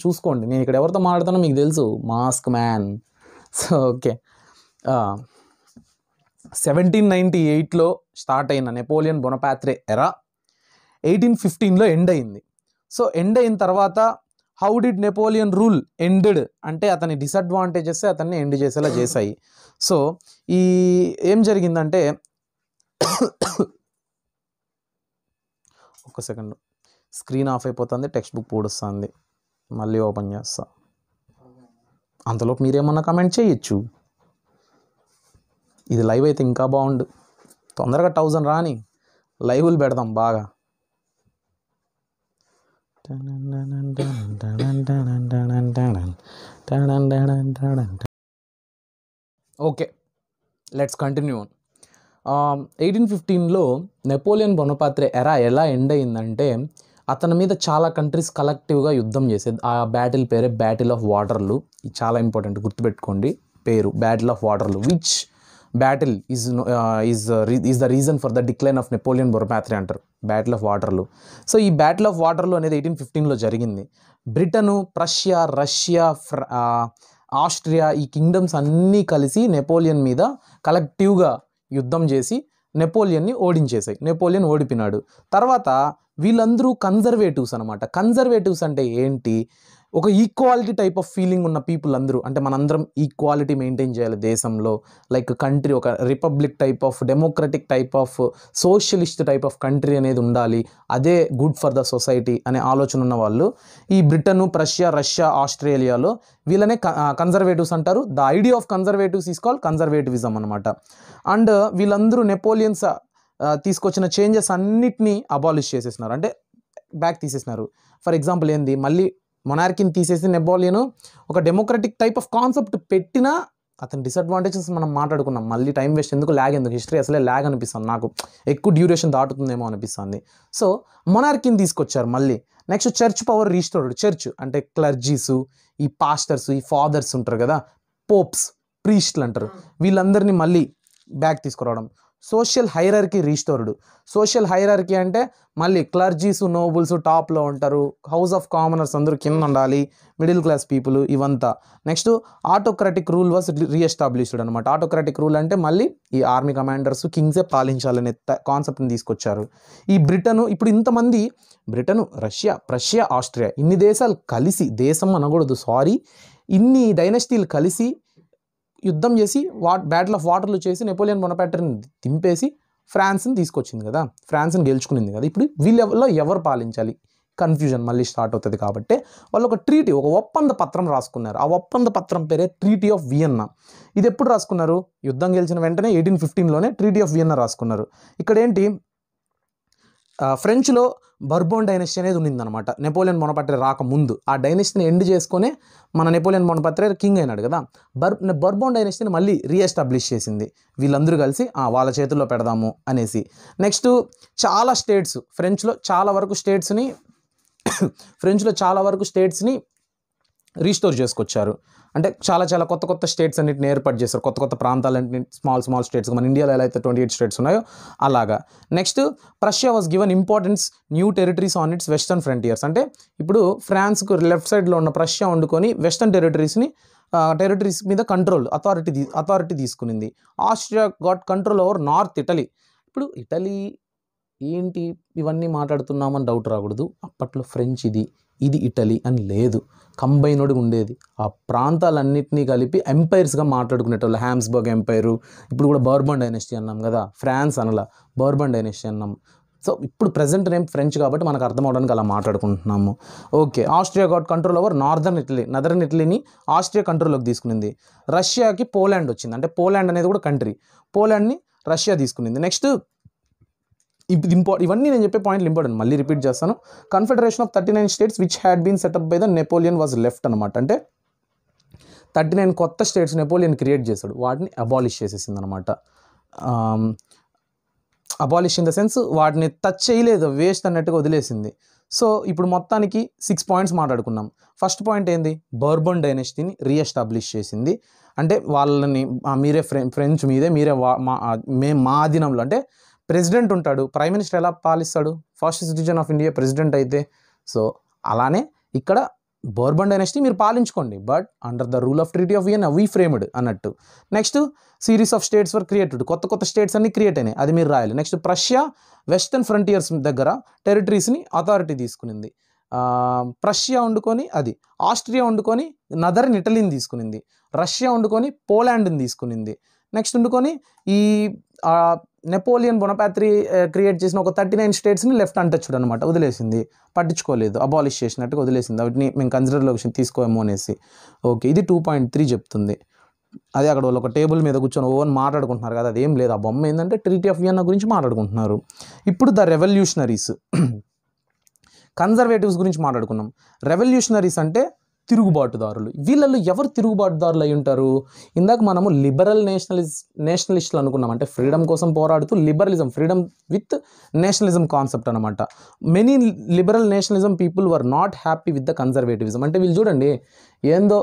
చూసుకోండి. నేను ఇక్కడ ఎవరితో మాట్లాడుతానో మీకు తెలుసు, మాస్క్ మ్యాన్. సో ఓకే, 1798లో స్టార్ట్ అయిన నెపోలియన్ బొనపాత్రే ఎరా 1815లో ఎండ్ అయింది. సో ఎండ్ అయిన తర్వాత how did Napoleon rule ended అంటే అతని డిసడ్వాంటేజెస్ అతన్ని ఎండ్ చేసేలా చేశాయి. సో ఈ ఏం జరిగిందంటే, ఒక్క సెకండ్, స్క్రీన్ ఆఫ్ అయిపోతుంది, టెక్స్ట్ బుక్ పూడుస్తుంది, మళ్ళీ ఓపెన్ చేస్తా. అంతలోపు మీరేమన్నా కమెంట్ చేయొచ్చు. ఇది లైవ్ అయితే ఇంకా బాగుండు, తొందరగా 1000 రాని లైవ్లు పెడదాం బాగా. Okay, let's continue on. 1815లో నెపోలియన్ బొనపాత్రే ఎరా ఎలా ఎండ్ అయిందంటే, అతని మీద చాలా కంట్రీస్ కలెక్టివ్గా యుద్ధం చేసేది. ఆ బ్యాటిల్ పేరే బ్యాటిల్ ఆఫ్ వాటర్లూ. ఇది చాలా ఇంపార్టెంట్, గుర్తుపెట్టుకోండి పేరు, battle of Waterloo. Which battle is the reason for the decline of Napoleon Bonaparte అంటారు, బ్యాటిల్ ఆఫ్ వాటర్లూ. సో ఈ బ్యాటిల్ ఆఫ్ వాటర్లూ అనేది 1815లో జరిగింది. బ్రిటను, ప్రష్యా, రష్యా, ఆస్ట్రియా ఈ కింగ్డమ్స్ అన్నీ కలిసి నెపోలియన్ మీద కలెక్టివ్గా యుద్ధం చేసి నెపోలియన్ని ఓడించేసాయి. నెపోలియన్ ఓడిపోయినాడు. తర్వాత వీళ్ళందరూ కన్జర్వేటివ్స్ అనమాట. కన్జర్వేటివ్స్ అంటే ఏంటి, ఒక ఈక్వాలిటీ టైప్ ఆఫ్ ఫీలింగ్ ఉన్న పీపుల్ అందరూ, అంటే మనందరం ఈక్వాలిటీ మెయింటైన్ చేయాలి దేశంలో, లైక్ కంట్రీ ఒక republic type of, democratic type of, socialist type of country అనేది ఉండాలి, అదే గుడ్ ఫర్ ద సొసైటీ అనే ఆలోచన ఉన్న వాళ్ళు ఈ బ్రిటన్, ప్రష్యా, రష్యా, ఆస్ట్రేలియాలో వీళ్ళనే కన్జర్వేటివ్స్ అంటారు. The idea of conservatives is called conservatism అనమాట. అండ్ వీళ్ళందరూ నెపోలియన్స్ తీసుకొచ్చిన చేంజెస్ అన్నిటినీ అబాలిష్ చేసేసినారు, అంటే బ్యాక్ తీసేసినారు. ఫర్ ఎగ్జాంపుల్ ఏంది, మళ్ళీ మొనార్కీని తీసేసి నెపోలియన్ ఒక డెమోక్రటిక్ టైప్ ఆఫ్ కాన్సెప్ట్ పెట్టినా అతని డిసడ్వాంటేజెస్ మనం మాట్లాడుకున్నాం. మళ్ళీ టైం వేస్ట్ ఎందుకు, ల్యాగ్ ఎందుకు, హిస్టరీ అసలే ల్యాగ్ అనిపిస్తుంది నాకు, ఎక్కువ డ్యూరేషన్ దాటుతుందేమో అనిపిస్తుంది. సో మొనార్కీని తీసుకొచ్చారు మళ్ళీ. Next church power restored. Church అంటే క్లర్జీసు, ఈ పాస్టర్స్, ఈ ఫాదర్స్ ఉంటారు కదా, పోప్స్, ప్రీస్ట్లు అంటారు, వీళ్ళందరినీ మళ్ళీ బ్యాక్ తీసుకురావడం. Social hierarchy restored. Social hierarchy అంటే మళ్ళీ క్లర్జీసు, నోబుల్స్ టాప్లో ఉంటారు, హౌస్ ఆఫ్ కామనర్స్ అందరూ కింద ఉండాలి, మిడిల్ క్లాస్ పీపుల్ ఇవంతా. నెక్స్ట్ ఆటోక్రాటిక్ రూల్ వాజ్ రీఎస్టాబ్లిష్డ్ అనమాట. ఆటోక్రాటిక్ రూల్ అంటే మళ్ళీ ఈ ఆర్మీ కమాండర్స్, కింగ్సే పాలించాలనే కాన్సెప్ట్ని తీసుకొచ్చారు. ఈ బ్రిటన్, ఇప్పుడు ఇంతమంది బ్రిటన్, రష్యా, ప్రష్యా, ఆస్ట్రియా, ఇన్ని దేశాలు కలిసి, దేశం అనకూడదు సారీ, ఇన్ని డైనస్టీలు కలిసి యుద్ధం చేసి బ్యాటిల్ ఆఫ్ వాటర్లు చేసి నెపోలియన్ బొనపార్ట్ని దింపేసి ఫ్రాన్స్ని తీసుకొచ్చింది కదా, ఫ్రాన్స్ని గెలుచుకునింది కదా. ఇప్పుడు వీళ్ళలో ఎవరు పాలించాలి, కన్ఫ్యూజన్ మళ్ళీ స్టార్ట్ అవుతుంది. కాబట్టి వాళ్ళు ఒక ట్రీటీ, ఒక ఒప్పంద పత్రం రాసుకున్నారు. ఆ ఒప్పంద పత్రం పేరే ట్రీటీ ఆఫ్ వియన్నా. ఇది ఎప్పుడు రాసుకున్నారు, యుద్ధం గెలిచిన వెంటనే 1815లోనే ట్రీటీ ఆఫ్ వియన్నా రాసుకున్నారు. ఇక్కడ ఏంటి, ఫ్రెంచ్లో బర్బోన్ డైనస్టీ అనేది ఉన్నిందనమాట నెపోలియన్ బొనపార్ట్ రాకముందు. ఆ డైనస్టీని ఎండ్ చేసుకునే మన నెపోలియన్ బొనపార్ట్ కింగ్ అయినాడు కదా. బర్బోన్ డైనస్టీని మళ్ళీ రీఎస్టాబ్లిష్ చేసింది వాళ్ళందరూ కలిసి, వాళ్ళ చేతుల్లో పెడదాము అనేసి. నెక్స్ట్ చాలా స్టేట్స్, ఫ్రెంచ్లో చాలా వరకు స్టేట్స్ని రీస్టోర్ చేసుకొచ్చారు. అంటే చాలా కొత్త కొత్త స్టేట్స్ అన్నింటిని ఏర్పాటు చేస్తారు, కొత్త కొత్త ప్రాంతాలన్నింటినీ, స్మాల్ స్టేట్స్. మన ఇండియాలో ఎలా అయితే 28 స్టేట్స్ ఉన్నాయో అలాగా. Next Prussia was given importance new territories on its western frontiers. అంటే ఇప్పుడు ఫ్రాన్స్కు లెఫ్ట్ సైడ్లో ఉన్న ప్రష్యా వండుకొని వెస్టర్న్ టెరిటరీస్ మీద అథారిటీ తీసుకునింది. Austria got control over north Italy. ఇప్పుడు ఇటలీ ఏంటి ఇవన్నీ మాట్లాడుతున్నామని డౌట్ రాకూడదు, అప్పట్లో ఫ్రెంచ్ ఇది ఇటలీ అని లేదు, కంబైన్డ్గా ఉండేది. ఆ ప్రాంతాలన్నింటినీ కలిపి ఎంపైర్స్గా మాట్లాడుకునేటోళ్ళు. హ్యామ్స్బర్గ్ ఎంపైరు, ఇప్పుడు కూడా బర్బన్ డైనస్టీ అన్నాం కదా, ఫ్రాన్స్ అనలా, బర్బన్ డైనస్టీ అన్నాం. సో ఇప్పుడు ప్రజెంట్ నేమ్ ఫ్రెంచ్ కాబట్టి మనకు అర్థం అవడానికి అలా మాట్లాడుకుంటున్నాము. Okay, Austria got control over northern ఇటలీని ఆస్ట్రియా కంట్రోల్లోకి తీసుకునింది. రష్యాకి పోలాండ్ వచ్చింది, అంటే పోలాండ్ అనేది కూడా కంట్రీ, పోలాండ్ని రష్యా తీసుకునింది. నెక్స్ట్ ఇవన్నీ నేను చెప్పే పాయింట్లు ఇంపార్టెంట్, మళ్ళీ రిపీట్ చేస్తాను. Confederation of 39 states which had been set up by the Napoleon was left అనమాట. అంటే 39 కొత్త స్టేట్స్ నెపోలియన్ క్రియేట్ చేశాడు, వాటిని అబాలిష్ చేసేసింది అనమాట. అబాలిష్ ఇన్ ద సెన్స్ వాటిని టచ్ చేయలేదు, వేస్ట్ అన్నట్టుగా వదిలేసింది. సో ఇప్పుడు మొత్తానికి 6 పాయింట్స్ మాట్లాడుకున్నాం. ఫస్ట్ పాయింట్ ఏంది, బర్బన్ డైనస్టీని రీఎస్టాబ్లిష్ చేసింది. అంటే వాళ్ళని మీరే ఫ్రెంచ్ మీదే మీరే మా ఆధీనంలో, అంటే ప్రెసిడెంట్ ఉంటాడు, ప్రైమ్ మినిస్టర్ ఎలా పాలిస్తాడు, first citizen of India president అయితే. సో అలానే ఇక్కడ బోర్బన్ డైనస్టీ మీరు పాలించుకోండి, but under the rule of treaty of Vienna we framed అన్నట్టు. Next series of states were created, కొత్త స్టేట్స్ అన్ని క్రియేట్ అయినాయి, అది మీరు రాయాలి. నెక్స్ట్ ప్రష్యా వెస్టర్న్ ఫ్రంటియర్స్ దగ్గర టెరిటరీస్ని అథారిటీ తీసుకునింది. ప్రష్యా వండుకొని ఆస్ట్రియా వండుకొని నదర్న్ ఇటలీని తీసుకునింది, రష్యా వండుకొని పోలాండ్ని తీసుకునింది. నెక్స్ట్ వండుకొని ఈ నెపోలియన్ బొనపార్ట్ క్రియేట్ చేసిన ఒక 39 స్టేట్స్ని లెఫ్ట్ అన్టచ్డ్ అనమాట, వదిలేసింది, పట్టించుకోలేదు, అబాలిష్ చేసినట్టుగా వదిలేసింది, వాటిని మేము కన్సిడర్లోకి తీసుకోమో అనేసి. ఓకే, ఇది 2.3 చెప్తుంది. అదే అక్కడ వాళ్ళు ఒక టేబుల్ మీద కూర్చొని ఓవన్ మాట్లాడుకుంటున్నారు కదా, అదేం లేదు, ఆ బొమ్మ ఏంటంటే ట్రీటీ ఆఫ్ వియన్నా గురించి మాట్లాడుకుంటున్నారు. ఇప్పుడు ద రెవల్యూషనరీస్, కన్జర్వేటివ్స్ గురించి మాట్లాడుకున్నాం. రెవల్యూషనరీస్ అంటే తిరుగుబాటుదారులు. వీళ్ళల్లో ఎవరు తిరుగుబాటుదారులు అయి ఉంటారు, ఇందాక మనము లిబరల్ నేషనలిస్టులు అనుకున్నాం, అంటే ఫ్రీడమ్ కోసం పోరాడుతూ liberalism, freedom with nationalism concept అనమాట. Many liberal nationalism people were not happy with the conservatism. అంటే వీళ్ళు చూడండి, ఏందో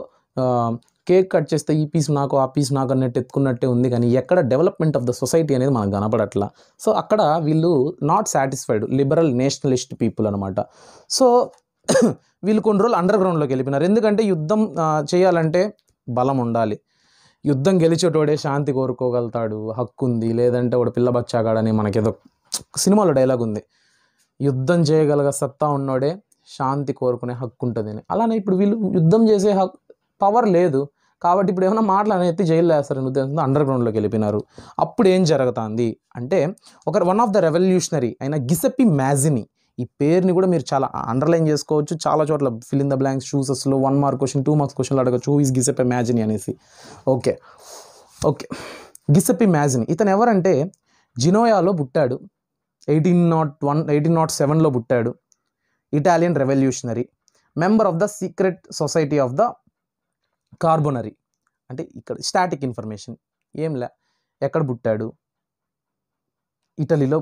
కేక్ కట్ చేస్తే ఈ పీస్ నాకు ఆ పీస్ నాకు అన్నట్టు ఎత్తుకున్నట్టే ఉంది, కానీ ఎక్కడ డెవలప్మెంట్ ఆఫ్ ద సొసైటీ అనేది మనకు కనపడట్లా. సో అక్కడ వీళ్ళు not satisfied, liberal Nationalist people అనమాట. సో వీళ్ళు కొన్ని రోజులు అండర్ గ్రౌండ్లోకి వెళ్ళిపోయినారు. ఎందుకంటే యుద్ధం చేయాలంటే బలం ఉండాలి, యుద్ధం గెలిచేటోడే శాంతి కోరుకోగలుగుతాడు, హక్కు ఉంది, లేదంటే వాడు పిల్ల బచ్చాగాడని మనకేదో సినిమాలో డైలాగ్ ఉంది, యుద్ధం చేయగలగ సత్తా ఉన్నోడే శాంతి కోరుకునే హక్కు ఉంటుంది అని. అలానే ఇప్పుడు వీళ్ళు యుద్ధం చేసే పవర్ లేదు కాబట్టి ఇప్పుడు ఏమైనా మాటలు ఎత్తి జైల్లో వేస్తారని ఉద్దేశంతో అండర్ గ్రౌండ్లోకి వెళ్ళిపోయినారు. అప్పుడు ఏం జరుగుతుంది అంటే, వన్ ఆఫ్ ద రెవల్యూషనరీ అయిన గిసెప్పి మ్యాజిని, ఈ పేరుని కూడా మీరు చాలా అండర్లైన్ చేసుకోవచ్చు, చాలా చోట్ల ఫిల్ ఇన్ ద బ్లాంక్స్ చూసెస్లో 1 మార్క్ క్వశ్చన్ 2 మార్క్స్ క్వశ్చన్లు అడగచ్చు, హూ ఈజ్ గిసెప్పి మ్యాజిని అనేసి. ఓకే, గిసెప్పి మ్యాజిని ఇతను ఎవరంటే జినోయాలో పుట్టాడు, 1807లో పుట్టాడు. Italian revolutionary, member of the secret society of the Carbonari. అంటే ఇక్కడ స్టాటిక్ ఇన్ఫర్మేషన్ ఏంలే, ఎక్కడ పుట్టాడు, ఇటలీలో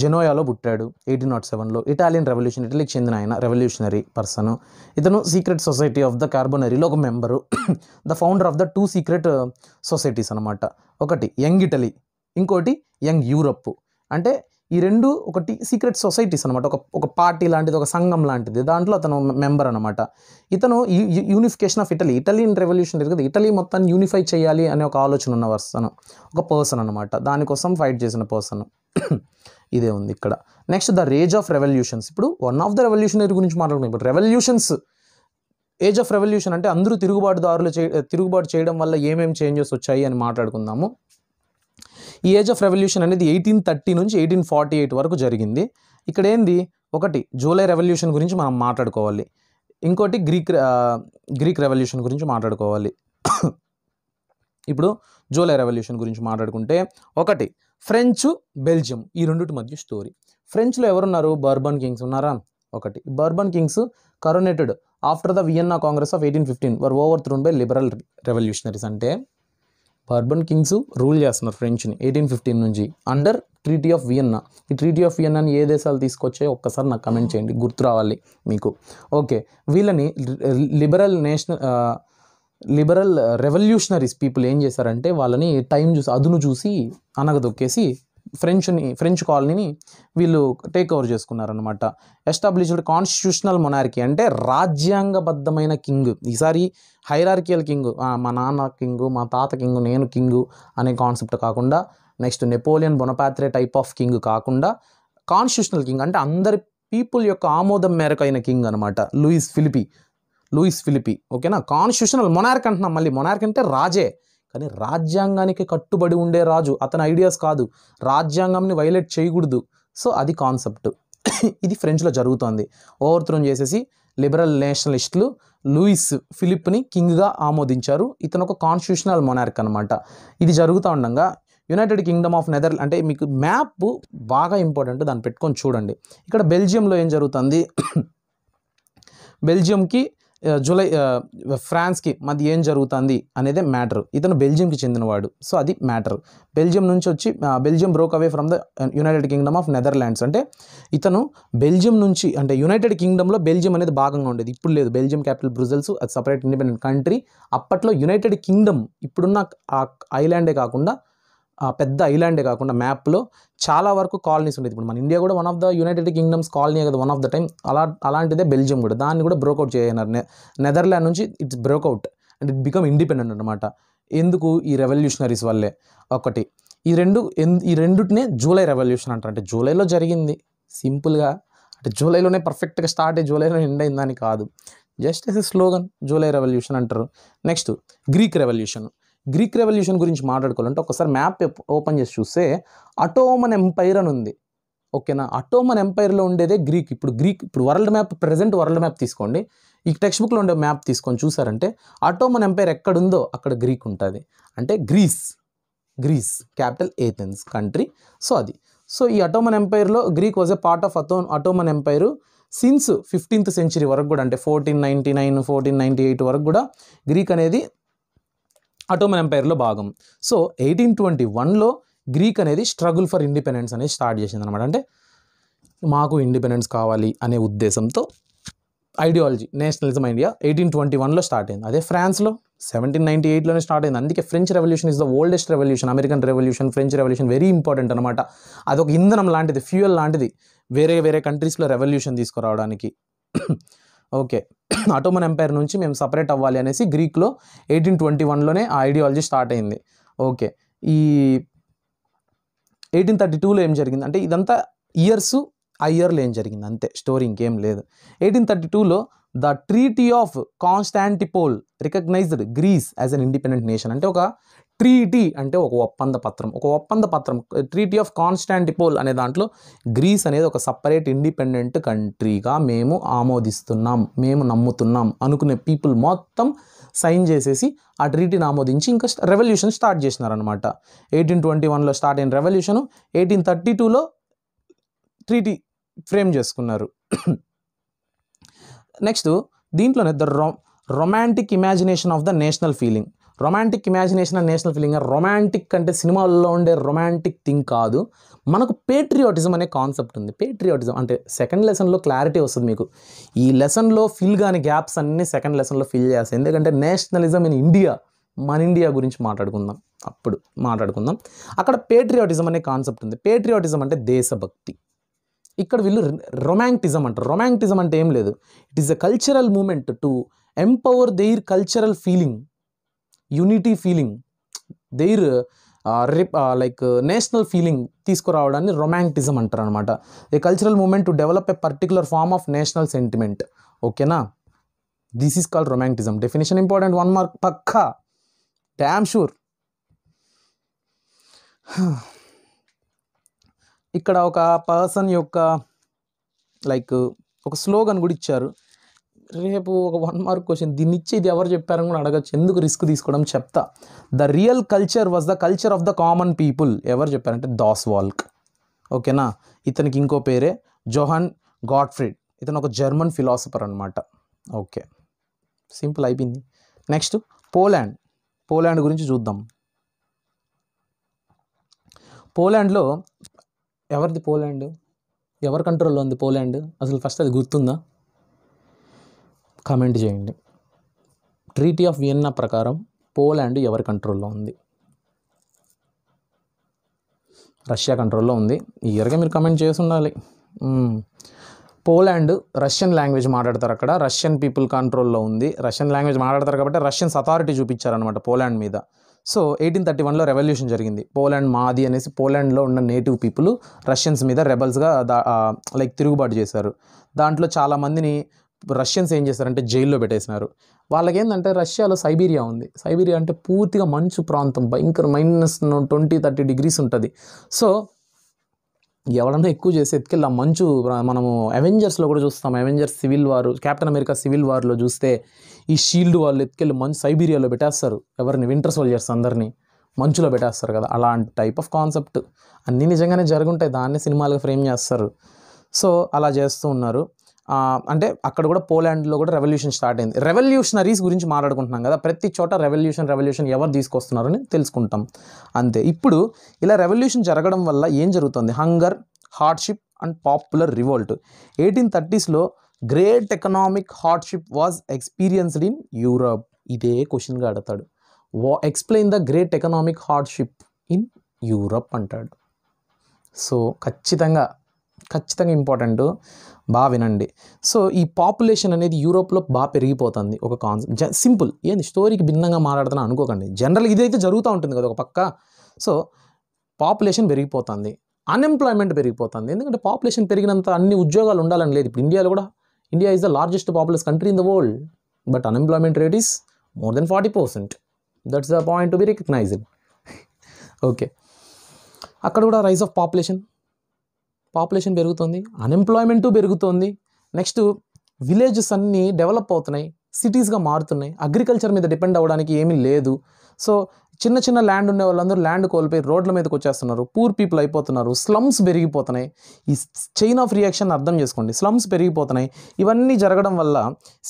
జెనోయాలో పుట్టాడు 1807లో. ఇటాలియన్ రెవల్యూషన్, ఇటలీకి చెందిన ఆయన రెవల్యూషనరీ పర్సన్. ఇతను సీక్రెట్ సొసైటీ ఆఫ్ ద కార్బొనరీలో ఒక member. The founder of the 2 secret societies అనమాట. ఒకటి యంగ్ ఇటలీ, ఇంకోటి యంగ్ యూరప్. అంటే ఈ రెండు ఒకటి సీక్రెట్ సొసైటీస్ అనమాట, ఒక పార్టీ లాంటిది, ఒక సంఘం లాంటిది. దాంట్లో అతను మెంబర్ అనమాట. ఇతను యూనిఫికేషన్ ఆఫ్ ఇటలీ, ఇటలీన్ రెవల్యూషన్ కదా, ఇటలీ మొత్తాన్ని యూనిఫై చేయాలి అనే ఒక ఆలోచన ఉన్న ఒక పర్సన్ అనమాట. దానికోసం ఫైట్ చేసిన పర్సన్ ఇదే ఉంది ఇక్కడ. Next the rage of revolutions. ఇప్పుడు వన్ ఆఫ్ ద రెవల్యూషనరీ గురించి మాట్లాడుకున్నాం. ఇప్పుడు రెవల్యూషన్స్, ఏజ్ ఆఫ్ రెవల్యూషన్ అంటే అందరూ తిరుగుబాటు చేయడం వల్ల ఏమేమి చేంజెస్ వచ్చాయి అని మాట్లాడుకుందాము. ఈ ఏజ్ ఆఫ్ రెవల్యూషన్ అనేది 1830 నుంచి 1848 వరకు జరిగింది. ఇక్కడ ఏంది, ఒకటి జూలై రెవల్యూషన్ గురించి మనం మాట్లాడుకోవాలి, ఇంకోటి గ్రీక్ రెవల్యూషన్ గురించి మాట్లాడుకోవాలి. ఇప్పుడు జూలై రెవల్యూషన్ గురించి మాట్లాడుకుంటే, ఒకటి ఫ్రెంచ్, బెల్జియం, ఈ రెండింటి మధ్య స్టోరీ. ఫ్రెంచ్లో ఎవరున్నారు, బర్బన్ కింగ్స్ ఉన్నారా. ఒకటి Bourbon kings coronated after the Vienna congress of 1815 were overthrown by liberal revolutionaries. అంటే బర్బన్ కింగ్స్ రూల్ చేస్తున్నారు ఫ్రెంచ్ని 1815 నుంచి అండర్ ట్రీటీ ఆఫ్ వియన్నా. ఈ ట్రీటీ ఆఫ్ వియన్నాని ఏ దేశాలు తీసుకొచ్చాయో ఒక్కసారి నాకు కమెంట్ చేయండి, గుర్తు రావాలి మీకు. ఓకే, వీళ్ళని లిబరల్ రెవల్యూషనరీస్ పీపుల్ ఏం చేశారంటే, వాళ్ళని అదును చూసి అనగదొక్కేసి ఫ్రెంచ్ కాలనీని వీళ్ళు టేక్ ఓవర్ చేసుకున్నారనమాట. ఎస్టాబ్లిష్డ్ కాన్స్టిట్యూషనల్ మొనార్కీ, అంటే రాజ్యాంగబద్ధమైన కింగ్. ఈసారి హైరార్కియల్ కింగ్, మా నాన్న కింగు, మా తాత కింగు, నేను కింగు అనే కాన్సెప్ట్ కాకుండా, next Napoleon Bonaparte type of king కాకుండా, కాన్స్టిట్యూషనల్ కింగ్ అంటే అందరి పీపుల్ యొక్క ఆమోదం మేరకు అయిన కింగ్ అనమాట. Louis Philippe. ఓకేనా. కాన్స్టిట్యూషనల్ మొనార్క్ అంటున్నాం, మళ్ళీ మొనార్క్ అంటే రాజే, కానీ రాజ్యాంగానికి కట్టుబడి ఉండే రాజు. అతని ఐడియాస్ కాదు, రాజ్యాంగంని వైలేట్ చేయకూడదు. సో అది కాన్సెప్ట్. ఇది ఫ్రెంచ్లో జరుగుతోంది. ఓవర్థ్రోన్ చేసేసి లిబరల్ నేషనలిస్టులు లూయిస్ ఫిలిప్ని కింగ్గా ఆమోదించారు. ఇతను ఒక కాన్స్టిట్యూషనల్ మొనార్క్ అనమాట. ఇది జరుగుతూ ఉండగా యునైటెడ్ కింగ్డమ్ ఆఫ్ నెదర్లాండ్, అంటే మీకు మ్యాప్ బాగా ఇంపార్టెంట్, దాన్ని పెట్టుకొని చూడండి. ఇక్కడ బెల్జియంలో ఏం జరుగుతుంది, బెల్జియంకి ఫ్రాన్స్కి మధ్య ఏం జరుగుతుంది అనేది మ్యాటర్. ఇతను బెల్జియంకి చెందినవాడు, సో అది మ్యాటర్. బెల్జియం నుంచి వచ్చి Belgium broke away from the United Kingdom of Netherlands. అంటే ఇతను బెల్జియం నుంచి, అంటే యునైటెడ్ కింగ్డమ్లో బెల్జియం అనేది భాగంగా ఉండేది, ఇప్పుడు లేదు. బెల్జియం క్యాపిటల్ బ్రుజెల్స్, అది సపరేట్ ఇండిపెండెంట్ కంట్రీ. అప్పట్లో యునైటెడ్ కింగ్డమ్ ఇప్పుడున్న ఆ ఐలాండే కాకుండా, ఆ పెద్ద ఐలాండే కాకుండా మ్యాప్లో చాలా వరకు కాలనీస్ ఉండేది. ఇప్పుడు మన ఇండియా కూడా one of the United kingdoms colony కదా, వన్ ఆఫ్ ద టైం. అలాంటిదే బెల్జియం కూడా. దాన్ని కూడా బ్రోకౌట్ చేయన్నారు. నెదర్లాండ్ నుంచి it's breakout and it become independent అనమాట. ఎందుకు, ఈ రెవల్యూషనరీస్ వల్లే. ఒకటి ఈ రెండుటినే జూలై రెవల్యూషన్ అంటారు. అంటే జూలైలో జరిగింది సింపుల్గా, అంటే జూలైలోనే పర్ఫెక్ట్గా స్టార్ట్ అయ్యి జూలైలో ఎండ్ అయిందని కాదు, జస్ట్ ఎస్ ఎ స్లోగన్ జూలై రెవల్యూషన్ అంటారు. నెక్స్ట్ గ్రీక్ రెవల్యూషన్ గురించి మాట్లాడుకోవాలంటే ఒకసారి మ్యాప్ ఓపెన్ చేసి చూస్తే అటోమన్ ఎంపైర్ అని ఉంది. ఓకేనా. అటోమన్ ఎంపైర్లో ఉండేదే గ్రీక్. ఇప్పుడు world map, present world map తీసుకోండి, ఈ టెక్స్ట్ బుక్లో ఉండే మ్యాప్ తీసుకొని చూసారంటే అటోమన్ ఎంపైర్ ఎక్కడుందో అక్కడ గ్రీక్ ఉంటుంది. అంటే Greece capital Athens country. So అది. సో ఈ అటోమన్ ఎంపైర్లో Greek was a part of Ottoman empire since 15th century వరకు కూడా, అంటే 1499 1498 వరకు కూడా గ్రీక్ అనేది అటోమన్ ఎంపైర్లో భాగం. సో 1821లో గ్రీక్ అనేది స్ట్రగుల్ ఫర్ ఇండిపెండెన్స్ అనేది స్టార్ట్ చేసింది అనమాట. అంటే మాకు ఇండిపెండెన్స్ కావాలి అనే ఉద్దేశంతో ఐడియాలజీ, నేషనలిజం ఐడియా 1821లో స్టార్ట్ అయింది. అదే ఫ్రాన్స్లో 1798లోనే స్టార్ట్ అయింది. అందుకే French revolution is the oldest revolution. American revolution, French revolution very important అనమాట. అదొక ఇంధనం లాంటిది, ఫ్యూయల్ లాంటిది వేరే కంట్రీస్లో రెవల్యూషన్ తీసుకురావడానికి. ఓకే, అటోమన్ ఎంపైర్ నుంచి మేము సపరేట్ అవ్వాలి అనేసి గ్రీక్లో 1821లోనే ఆ ఐడియాలజీ స్టార్ట్ అయింది. ఓకే, ఈ 1832లో ఏం జరిగింది అంటే ఇదంతా ఇయర్స్, ఆ ఇయర్లో ఏం జరిగింది అంతే, స్టోరీ ఇంకేం లేదు. 1832లో the treaty of Constantinople recognised Greece as an independent nation. అంటే ఒక ట్రీటీ అంటే ఒక ఒప్పంద పత్రం, ట్రీటీ ఆఫ్ కాన్స్టాంటిపోల్ అనే దాంట్లో గ్రీస్ అనేది ఒక సపరేట్ ఇండిపెండెంట్ కంట్రీగా మేము ఆమోదిస్తున్నాం, మేము నమ్ముతున్నాం అనుకునే పీపుల్ మొత్తం సైన్ చేసేసి ఆ ట్రీటీని ఆమోదించి ఇంకా రెవల్యూషన్ స్టార్ట్ చేసినారనమాట. 1821లో స్టార్ట్ అయిన రెవల్యూషన్ 1832లో ట్రీటీ ఫ్రేమ్ చేసుకున్నారు. నెక్స్ట్ దీంట్లోనే romantic imagination of the national feeling. Romantic imagination and national feeling. Romantic అంటే సినిమాల్లో ఉండే రొమాంటిక్ థింగ్ కాదు, మనకు పేట్రియాటిజం అనే కాన్సెప్ట్ ఉంది. పేట్రియాటిజం అంటే సెకండ్ లెసన్లో క్లారిటీ వస్తుంది మీకు. ఈ లెసన్లో ఫిల్ కాని గ్యాప్స్ అన్నీ సెకండ్ లెసన్లో ఫిల్ చేస్తాయి. ఎందుకంటే నేషనలిజం ఇన్ ఇండియా, మన ఇండియా గురించి మాట్లాడుకుందాం, అప్పుడు మాట్లాడుకుందాం. అక్కడ పేట్రియాటిజం అనే కాన్సెప్ట్ ఉంది. పేట్రియాటిజం అంటే దేశభక్తి. ఇక్కడ వీళ్ళు రొమాంటిజం అంటారు. రొమాంటిజం అంటే ఏం లేదు, it is a cultural movement to empower their cultural feeling, unity feeling, their like national feeling తీసుకురావడాన్ని రొమాంటిజం అంటారు అనమాట. A cultural movement to develop a particular form of national sentiment. ఓకేనా, this is called romanticism. Definition important, 1 mark పక్కా, డ్యామ్ షూర్. ఇక్కడ ఒక పర్సన్ యొక్క లైక్ ఒక స్లోగన్ కూడా ఇచ్చారు. రేపు ఒక 1 మార్క్ క్వశ్చన్, దీన్ని ఇచ్చేది ఎవరు చెప్పారని కూడా అడగచ్చు, ఎందుకు రిస్క్ తీసుకోవడం చెప్తా. The real culture was the culture of the common people. ఎవరు చెప్పారంటే దాస్వాల్క్. ఓకేనా, ఇతనికి ఇంకో పేరే జోహాన్ గాట్ఫ్రీడ్. ఇతను ఒక జర్మన్ ఫిలాసఫర్ అనమాట. ఓకే, సింపుల్ అయిపోయింది. Next Poland. పోలాండ్ గురించి చూద్దాం. పోలాండ్లో ఎవరిది పోలాండ్, ఎవరి కంట్రోల్లో ఉంది పోలాండ్, అసలు ఫస్ట్ అది గుర్తుందా? కామెంట్ చేయండి. ట్రీటీ ఆఫ్ వియన్నా ప్రకారం పోలాండ్ ఎవరి కంట్రోల్లో ఉంది? రష్యా కంట్రోల్లో ఉంది. ఈ ఇయర్గా మీరు కమెంట్ చేసి ఉండాలి. పోలాండ్ రష్యన్ లాంగ్వేజ్ మాట్లాడతారు, అక్కడ రష్యన్ పీపుల్ కంట్రోల్లో ఉంది. రష్యన్ లాంగ్వేజ్ మాట్లాడతారు కాబట్టి రష్యన్స్ అథారిటీ చూపించారనమాట పోలాండ్ మీద. సో 1831లో రెవల్యూషన్ జరిగింది. పోలాండ్ మాది అనేసి పోలాండ్లో ఉన్న నేటివ్ పీపుల్ రష్యన్స్ మీద రెబల్స్గా లైక్ తిరుగుబాటు చేశారు. దాంట్లో చాలామందిని రష్యన్స్ ఏం చేశారంటే జైల్లో పెట్టేసినారు. వాళ్ళకి ఏంటంటే రష్యాలో సైబీరియా ఉంది. సైబీరియా అంటే పూర్తిగా మంచు ప్రాంతం, భయంకర -20-30 డిగ్రీస్ ఉంటుంది. సో ఎవడన్నా ఎక్కువ చేసి ఎత్తుకెళ్ళి ఆ మంచు, మనము అవెంజర్స్లో కూడా చూస్తాం, Avengers civil war, captain America civil వార్లో చూస్తే ఈ షీల్డ్ వాళ్ళు ఎత్తుకెళ్ళి మంచు సైబీరియాలో పెట్టేస్తారు. ఎవరిని? వింటర్ సోల్జర్స్ అందరినీ మంచులో పెట్టేస్తారు కదా, అలాంటి టైప్ ఆఫ్ కాన్సెప్ట్. అన్నీ నిజంగానే జరుగుంటాయి, దాన్ని సినిమాలుగా ఫ్రేమ్ చేస్తారు. సో అలా చేస్తూ ఉన్నారు. అంటే అక్కడ కూడా పోలాండ్లో కూడా రెవల్యూషన్ స్టార్ట్ అయింది. రెవల్యూషనరీస్ గురించి మాట్లాడుకుంటున్నాం కదా, ప్రతి చోట రెవల్యూషన్ ఎవరు తీసుకొస్తున్నారని తెలుసుకుంటాం అంతే. ఇప్పుడు ఇలా రెవల్యూషన్ జరగడం వల్ల ఏం జరుగుతుంది? Hunger, hardship and popular revolt. 1830స్లో great economic hardship was experienced in Europe. ఇదే క్వశ్చన్గా అడతాడు. Explain the great economic hardship in Europe అంటాడు. సో ఖచ్చితంగా ఇంపార్టెంట్, బాగా వినండి. సో ఈ పాపులేషన్ అనేది యూరోప్లో బాగా పెరిగిపోతుంది. ఒక కాన్సెప్ట్ సింపుల్, ఏంది స్టోరీకి భిన్నంగా మాట్లాడుతున్నా అనుకోకండి, జనరల్ ఇదైతే జరుగుతూ ఉంటుంది కదా ఒక పక్క. సో పాపులేషన్ పెరిగిపోతుంది, అన్ఎంప్లాయ్మెంట్ పెరిగిపోతుంది. ఎందుకంటే పాపులేషన్ పెరిగినంత అన్ని ఉద్యోగాలు ఉండాలని లేదు. ఇప్పుడు ఇండియాలో కూడా, India is the largest populous country in the world, but unemployment rate is more than 40%. That's the point to be recognised. Okay, అక్కడ కూడా రైజ్ ఆఫ్ పాపులేషన్ పెరుగుతుంది, అన్ఎంప్లాయ్మెంటు పెరుగుతుంది. నెక్స్ట్ విలేజెస్ అన్నీ డెవలప్ అవుతున్నాయి, సిటీస్గా మారుతున్నాయి. అగ్రికల్చర్ మీద డిపెండ్ అవ్వడానికి ఏమీ లేదు. సో చిన్న ల్యాండ్ ఉండే వాళ్ళందరూ ల్యాండ్ కోల్పోయి రోడ్ల మీదకి వచ్చేస్తున్నారు, పూర్ పీపుల్ అయిపోతున్నారు, స్లమ్స్ పెరిగిపోతున్నాయి. ఈ చైన్ ఆఫ్ రియాక్షన్ అర్థం చేసుకోండి. స్లమ్స్ పెరిగిపోతున్నాయి. ఇవన్నీ జరగడం వల్ల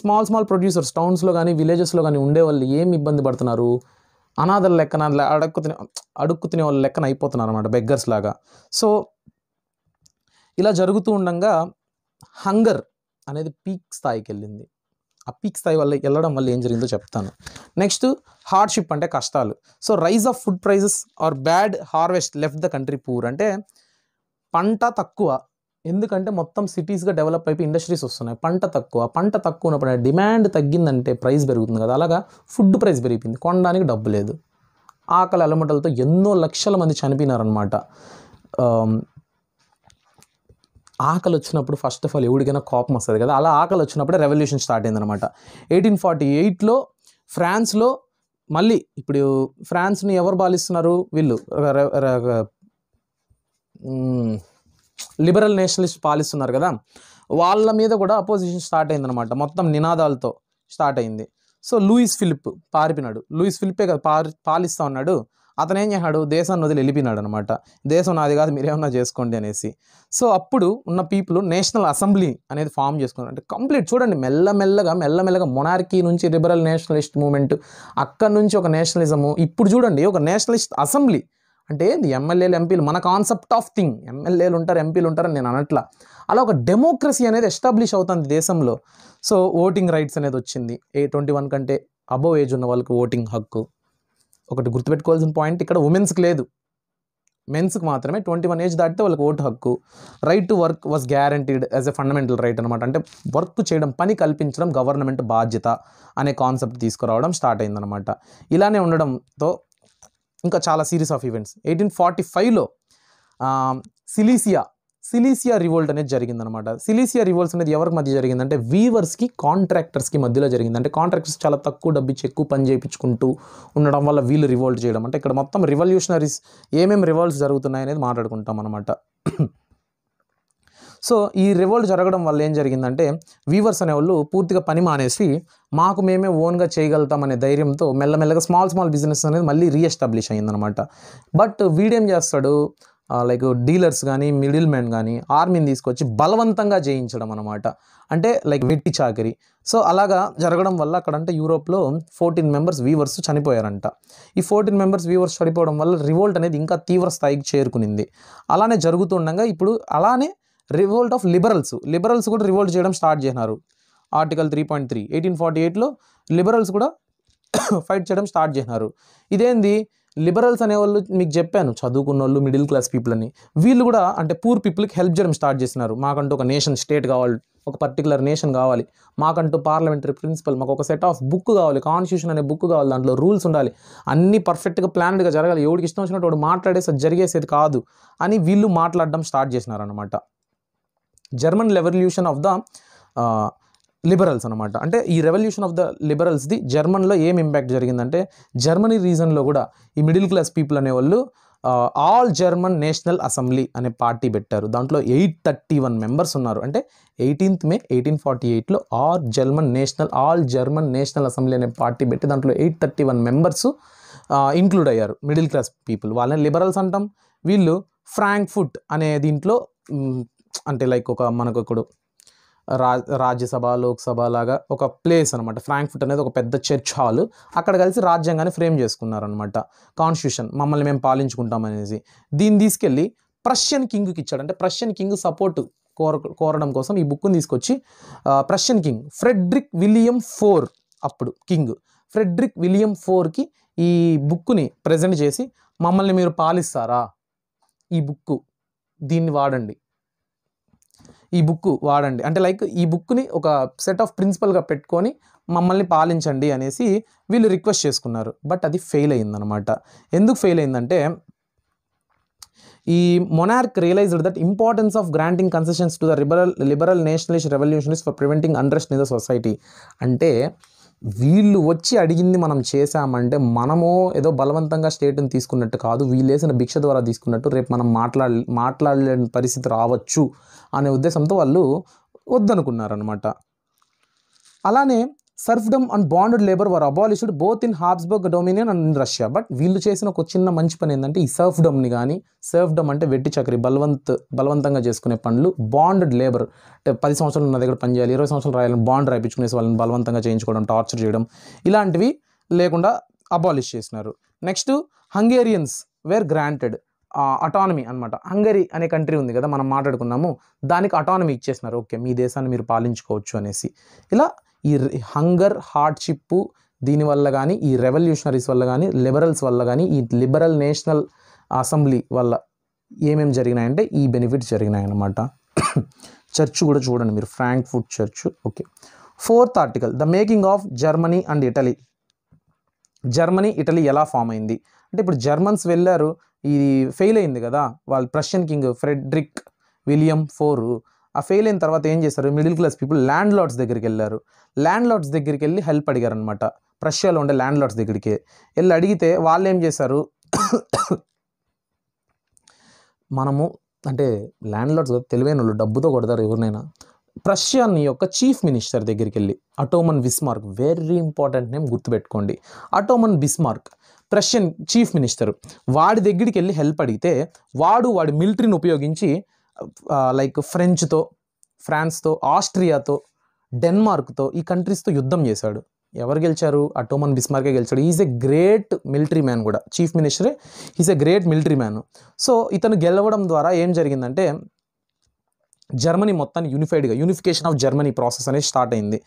స్మాల్ ప్రొడ్యూసర్స్ టౌన్స్లో కానీ విలేజెస్లో కానీ ఉండే వాళ్ళు ఏమి ఇబ్బంది పడుతున్నారు? అనాథల లెక్కన, అడుక్కు తినే వాళ్ళ లెక్కన అయిపోతున్నారు అనమాట, బెగ్గర్స్ లాగా. సో ఇలా జరుగుతూ ఉండగా హంగర్ అనేది పీక్ స్థాయికి వెళ్ళింది. ఆ పీక్ స్థాయి వల్ల వెళ్ళడం వల్ల ఏం జరిగిందో చెప్తాను. నెక్స్ట్ హార్డ్షిప్ అంటే కష్టాలు. So rise of food prices or bad harvest left the country poor. అంటే పంట తక్కువ, ఎందుకంటే మొత్తం సిటీస్గా డెవలప్ అయిపోయి ఇండస్ట్రీస్ వస్తున్నాయి. పంట తక్కువ ఉన్నప్పుడు డిమాండ్ తగ్గిందంటే ప్రైస్ పెరుగుతుంది కదా, అలాగా ఫుడ్ ప్రైస్ పెరిగిపోయింది, కొనడానికి డబ్బు లేదు. ఆకలి అలమటలతో ఎన్నో లక్షల మంది చనిపోయినారనమాట. ఆకలి వచ్చినప్పుడు ఫస్ట్ ఆఫ్ ఆల్ ఎవరికైనా కోపం వస్తుంది కదా, అలా ఆకలి వచ్చినప్పుడే రెవల్యూషన్ స్టార్ట్ అయిందనమాట. 1848లో ఫ్రాన్స్లో మళ్ళీ, ఇప్పుడు ఫ్రాన్స్ని ఎవరు పాలిస్తున్నారు? వీళ్ళు లిబరల్ నేషనలిస్ట్ పాలిస్తున్నారు కదా, వాళ్ళ మీద కూడా అపోజిషన్ స్టార్ట్ అయిందనమాట. మొత్తం నినాదాలతో స్టార్ట్ అయింది. సో లూయిస్ ఫిలిప్ పారిపోయినాడు. లూయిస్ ఫిలిపే కదా పాలిస్తూ ఉన్నాడు. అతను ఏం చేశాడు, దేశాన్ని వదిలి వెళ్ళిపోయినాడు అనమాట. దేశం నాది కాదు, మీరేమన్నా చేసుకోండి అనేసి. సో అప్పుడు ఉన్న పీపుల్ నేషనల్ అసెంబ్లీ అనేది ఫామ్ చేసుకున్నారు. అంటే కంప్లీట్ చూడండి, మెల్లమెల్లగా మొనార్కీ నుంచి లిబరల్ నేషనలిస్ట్ మూవ్మెంట్, అక్కడి నుంచి ఒక నేషనలిజము, ఇప్పుడు చూడండి ఒక నేషనలిస్ట్ అసెంబ్లీ. అంటే ఏంది, ఎమ్మెల్యేలు ఎంపీలు, మన కాన్సెప్ట్ ఆఫ్ థింగ్, ఎమ్మెల్యేలు ఉంటారు ఎంపీలు ఉంటారని నేను అనట్లా. అలా ఒక డెమోక్రసీ అనేది ఎస్టాబ్లిష్ అవుతుంది దేశంలో. సో ఓటింగ్ రైట్స్ అనేది వచ్చింది. 21 కంటే అబోవ్ ఏజ్ ఉన్న వాళ్ళకి ఓటింగ్ హక్కు. ఒకటి గుర్తుపెట్టుకోవాల్సిన పాయింట్, ఇక్కడ ఉమెన్స్కి లేదు, మెన్స్కి మాత్రమే. 21 ఏజ్ దాటితే వాళ్ళకి ఓటు హక్కు. Right to work was guaranteed as a fundamental right అనమాట. అంటే వర్క్ చేయడం, పని కల్పించడం గవర్నమెంట్ బాధ్యత అనే కాన్సెప్ట్ తీసుకురావడం స్టార్ట్ అయిందనమాట. ఇలానే ఉండడంతో ఇంకా చాలా సిరీస్ ఆఫ్ ఈవెంట్స్. 1845లో సిలీసియా రివోల్ట్ అనేది జరిగిందనమాట. సిలీసియా రివోల్ట్స్ అనేది ఎవరికి మధ్య జరిగిందంటే వీవర్స్కి, కాంట్రాక్టర్స్కి మధ్యలో జరిగింది. అంటే కాంట్రాక్టర్స్ చాలా తక్కువ డబ్బు ఇచ్చి ఎక్కువ పని చేయించుకుంటూ ఉండడం వల్ల వీళ్ళు రివోల్ట్ చేయడం. అంటే ఇక్కడ మొత్తం రివల్యూషనరీస్ ఏమేమి రివోల్ట్స్ జరుగుతున్నాయి అనేది మాట్లాడుకుంటాం అనమాట. సో ఈ రివోల్ట్ జరగడం వల్ల ఏం జరిగిందంటే వీవర్స్ అనేవాళ్ళు పూర్తిగా పని మానేసి మాకు మేమే ఓన్గా చేయగలుగుతాం అనే ధైర్యంతో మెల్లమెల్లగా స్మాల్ బిజినెస్ అనేది మళ్ళీ రీఎస్టాబ్లిష్ అయ్యిందనమాట. బట్ వీడేం చేస్తాడు, లైక్ డీలర్స్ కానీ మిడిల్ మ్యాన్ కానీ ఆర్మీని తీసుకొచ్చి బలవంతంగా చేయించడం అనమాట. అంటే లైక్ వెట్టి చాకరీ. సో అలాగా జరగడం వల్ల అక్కడంటే యూరోప్లో 14 మెంబర్స్ వీవర్స్ చనిపోయారంట. ఈ 14 మెంబర్స్ వీవర్స్ చనిపోవడం వల్ల రివోల్ట్ అనేది ఇంకా తీవ్ర స్థాయికి చేరుకునింది. అలానే జరుగుతుండగా ఇప్పుడు అలానే రివోల్ట్ ఆఫ్ లిబరల్స్ కూడా రివోల్ట్ చేయడం స్టార్ట్ చేసినారు. ఆర్టికల్ 3.3 1848లో లిబరల్స్ కూడా ఫైట్ చేయడం స్టార్ట్ చేసినారు. ఇదేంది, లిబరల్స్ అనేవాళ్ళు మీకు చెప్పాను, చదువుకున్న వాళ్ళు, మిడిల్ క్లాస్ పీపుల్ అని. వీళ్ళు కూడా అంటే పూర్ పీపుల్కి హెల్ప్ చేయడం స్టార్ట్ చేసినారు. మాకంటూ ఒక నేషన్ స్టేట్ కావాలి, ఒక పర్టికులర్ నేషన్ కావాలి, మాకంటూ పార్లమెంటరీ ప్రిన్సిపల్, మాకు ఒక సెట్ ఆఫ్ బుక్ కావాలి, కాన్స్టిట్యూషన్ అనే బుక్ కావాలి, దాంట్లో రూల్స్ ఉండాలి, అన్నీ పర్ఫెక్ట్గా ప్లాన్డ్గా జరగాలి, ఎవడికి ఇష్టం వచ్చినట్టు వాడు మాట్లాడేసి జరిగేసేది కాదు అని వీళ్ళు మాట్లాడడం స్టార్ట్ చేసినారనమాట. German revolution of the liberals అనమాట. అంటే ఈ రెవల్యూషన్ ఆఫ్ ద లిబరల్స్ది జర్మన్లో ఏం ఇంపాక్ట్ జరిగిందంటే జర్మనీ రీజన్లో కూడా ఈ మిడిల్ క్లాస్ పీపుల్ అనేవాళ్ళు ఆల్ జర్మన్ నేషనల్ అసెంబ్లీ అనే పార్టీ పెట్టారు. దాంట్లో 831 మెంబర్స్ ఉన్నారు. అంటే 18th May 1848లో ఆల్ జర్మన్ నేషనల్ అసెంబ్లీ అనే పార్టీ పెట్టి దాంట్లో 831 మెంబర్స్ ఇంక్లూడ్ అయ్యారు, మిడిల్ క్లాస్ పీపుల్. వాళ్ళని లిబరల్స్ అంటాం. వీళ్ళు ఫ్రాంక్ఫర్ట్ అనే దీంట్లో అంటే లైక్ ఒక మనకు ఇప్పుడు రాజ్యసభ, లోక్సభ లాగా ఒక ప్లేస్ అనమాట. ఫ్రాంక్ఫర్ట్ అనేది ఒక పెద్ద చర్చ్ హాల్. అక్కడ కలిసి రాజ్యాంగాన్ని ఫ్రేమ్ చేసుకున్నారనమాట. కాన్స్టిట్యూషన్ మమ్మల్ని మేము పాలించుకుంటాం అనేసి. దీన్ని తీసుకెళ్ళి ప్రష్యన్ కింగ్కి ఇచ్చాడు. అంటే ప్రష్యన్ కింగ్ సపోర్ట్ కోరడం కోసం ఈ బుక్ని తీసుకొచ్చి Prussian king Frederick William IV, అప్పుడు కింగ్ ఫ్రెడ్రిక్ విలియం IVకి ఈ బుక్ని ప్రజెంట్ చేసి మమ్మల్ని మీరు పాలిస్తారా, దీన్ని వాడండి, ఈ బుక్ వాడండి, అంటే లైక్ ఈ బుక్ని ఒక సెట్ ఆఫ్ ప్రిన్సిపల్గా పెట్టుకొని మమ్మల్ని పాలించండి అనేసి వీళ్ళు రిక్వెస్ట్ చేసుకున్నారు. బట్ అది ఫెయిల్ అయిందనమాట. ఎందుకు ఫెయిల్ అయిందంటే ఈ monarch realised that importance of granting concessions to the liberal nationalist revolutionaries for preventing unrest in the society. అంటే వీళ్ళు వచ్చి అడిగింది మనం చేశామంటే మనము ఏదో బలవంతంగా స్టేట్ని తీసుకున్నట్టు కాదు, వీళ్ళు వేసిన భిక్ష ద్వారా తీసుకున్నట్టు, రేపు మనం మాట్లాడలేని పరిస్థితి రావచ్చు అనే ఉద్దేశంతో వాళ్ళు వద్దనుకున్నారనమాట. అలానే serfdom and bonded labour were abolished both in Habsburg dominion and in Russia. But వీళ్ళు చేసిన ఒక చిన్న మంచి పని ఏంటంటే ఈ సర్ఫ్డమ్ని కానీ, సర్ఫ్డమ్ అంటే వెట్టి చక్రి, బలవంతంగా చేసుకునే పనులు, బాండెడ్ లేబర్ అంటే 10 సంవత్సరాలు నా దగ్గర పని చేయాలి, 20 సంవత్సరాలు రాయాలని బాండ్ రాయించుకునేసి వాళ్ళని బలవంతంగా చేయించుకోవడం, టార్చర్ చేయడం, ఇలాంటివి లేకుండా అబాలిష్ చేసినారు. నెక్స్ట్ హంగేరియన్స్ వేర్ గ్రాంటెడ్ అటానమీ అనమాట. హంగరీ అనే కంట్రీ ఉంది కదా మనం మాట్లాడుకున్నాము, దానికి అటానమీ ఇచ్చేసినారు. ఓకే, మీ దేశాన్ని మీరు పాలించుకోవచ్చు అనేసి. ఇలా ఈ హంగర్, హార్డ్షిప్ దీనివల్ల కానీ, ఈ రెవల్యూషనరీస్ వల్ల కానీ, లిబరల్స్ వల్ల కానీ, ఈ లిబరల్ నేషనల్ అసెంబ్లీ వల్ల ఏమేమి జరిగినాయంటే ఈ బెనిఫిట్స్ జరిగినాయన్నమాట. చర్చ్ కూడా చూడండి మీరు, Frankfurt church. Okay, 4th article the making of Germany and Italy. Germany, Italy ఎలా ఫామ్ అయింది అంటే ఇప్పుడు జర్మన్స్ వెళ్ళారు, ఇది ఫెయిల్ అయింది కదా, వాళ్ళు Prussian king Frederick William IV ఆ ఫెయిల్ అయిన తర్వాత ఏం చేశారు, middle class people landlords దగ్గరికి వెళ్ళారు. ల్యాండ్ లార్డ్స్ దగ్గరికి వెళ్ళి హెల్ప్ అడిగారు అనమాట. ప్రష్యాలో ఉండే ల్యాండ్ లార్డ్స్ దగ్గరికి వెళ్ళి అడిగితే వాళ్ళు ఏం చేశారు, మనము అంటే ల్యాండ్ లార్డ్స్ తెలివైన వాళ్ళు, డబ్బుతో కొడతారు ఎవరినైనా. ప్రష్యన్ యొక్క చీఫ్ మినిస్టర్ దగ్గరికి వెళ్ళి అటోమన్ బిస్మార్క్, వెరీ ఇంపార్టెంట్ నేమ్ గుర్తుపెట్టుకోండి, అటోమన్ బిస్మార్క్. ప్రషియన్ చీఫ్ మినిస్టర్, వాడి దగ్గరికి వెళ్ళి హెల్ప్ అడిగితే వాడి మిలిటరీని ఉపయోగించి లైక్ ఫ్రాన్స్తో, ఆస్ట్రియాతో, డెన్మార్క్తో, ఈ కంట్రీస్తో యుద్ధం చేశాడు. ఎవరు గెలిచారు? అటోమన్ బిస్మార్కే గెలిచాడు. Is a great military man కూడా, చీఫ్ మినిస్టరే, is a great military man. So ఇతను గెలవడం ద్వారా ఏం జరిగిందంటే జర్మనీ మొత్తాన్ని యూనిఫికేషన్ ఆఫ్ జర్మనీ ప్రాసెస్ అనేది స్టార్ట్ అయింది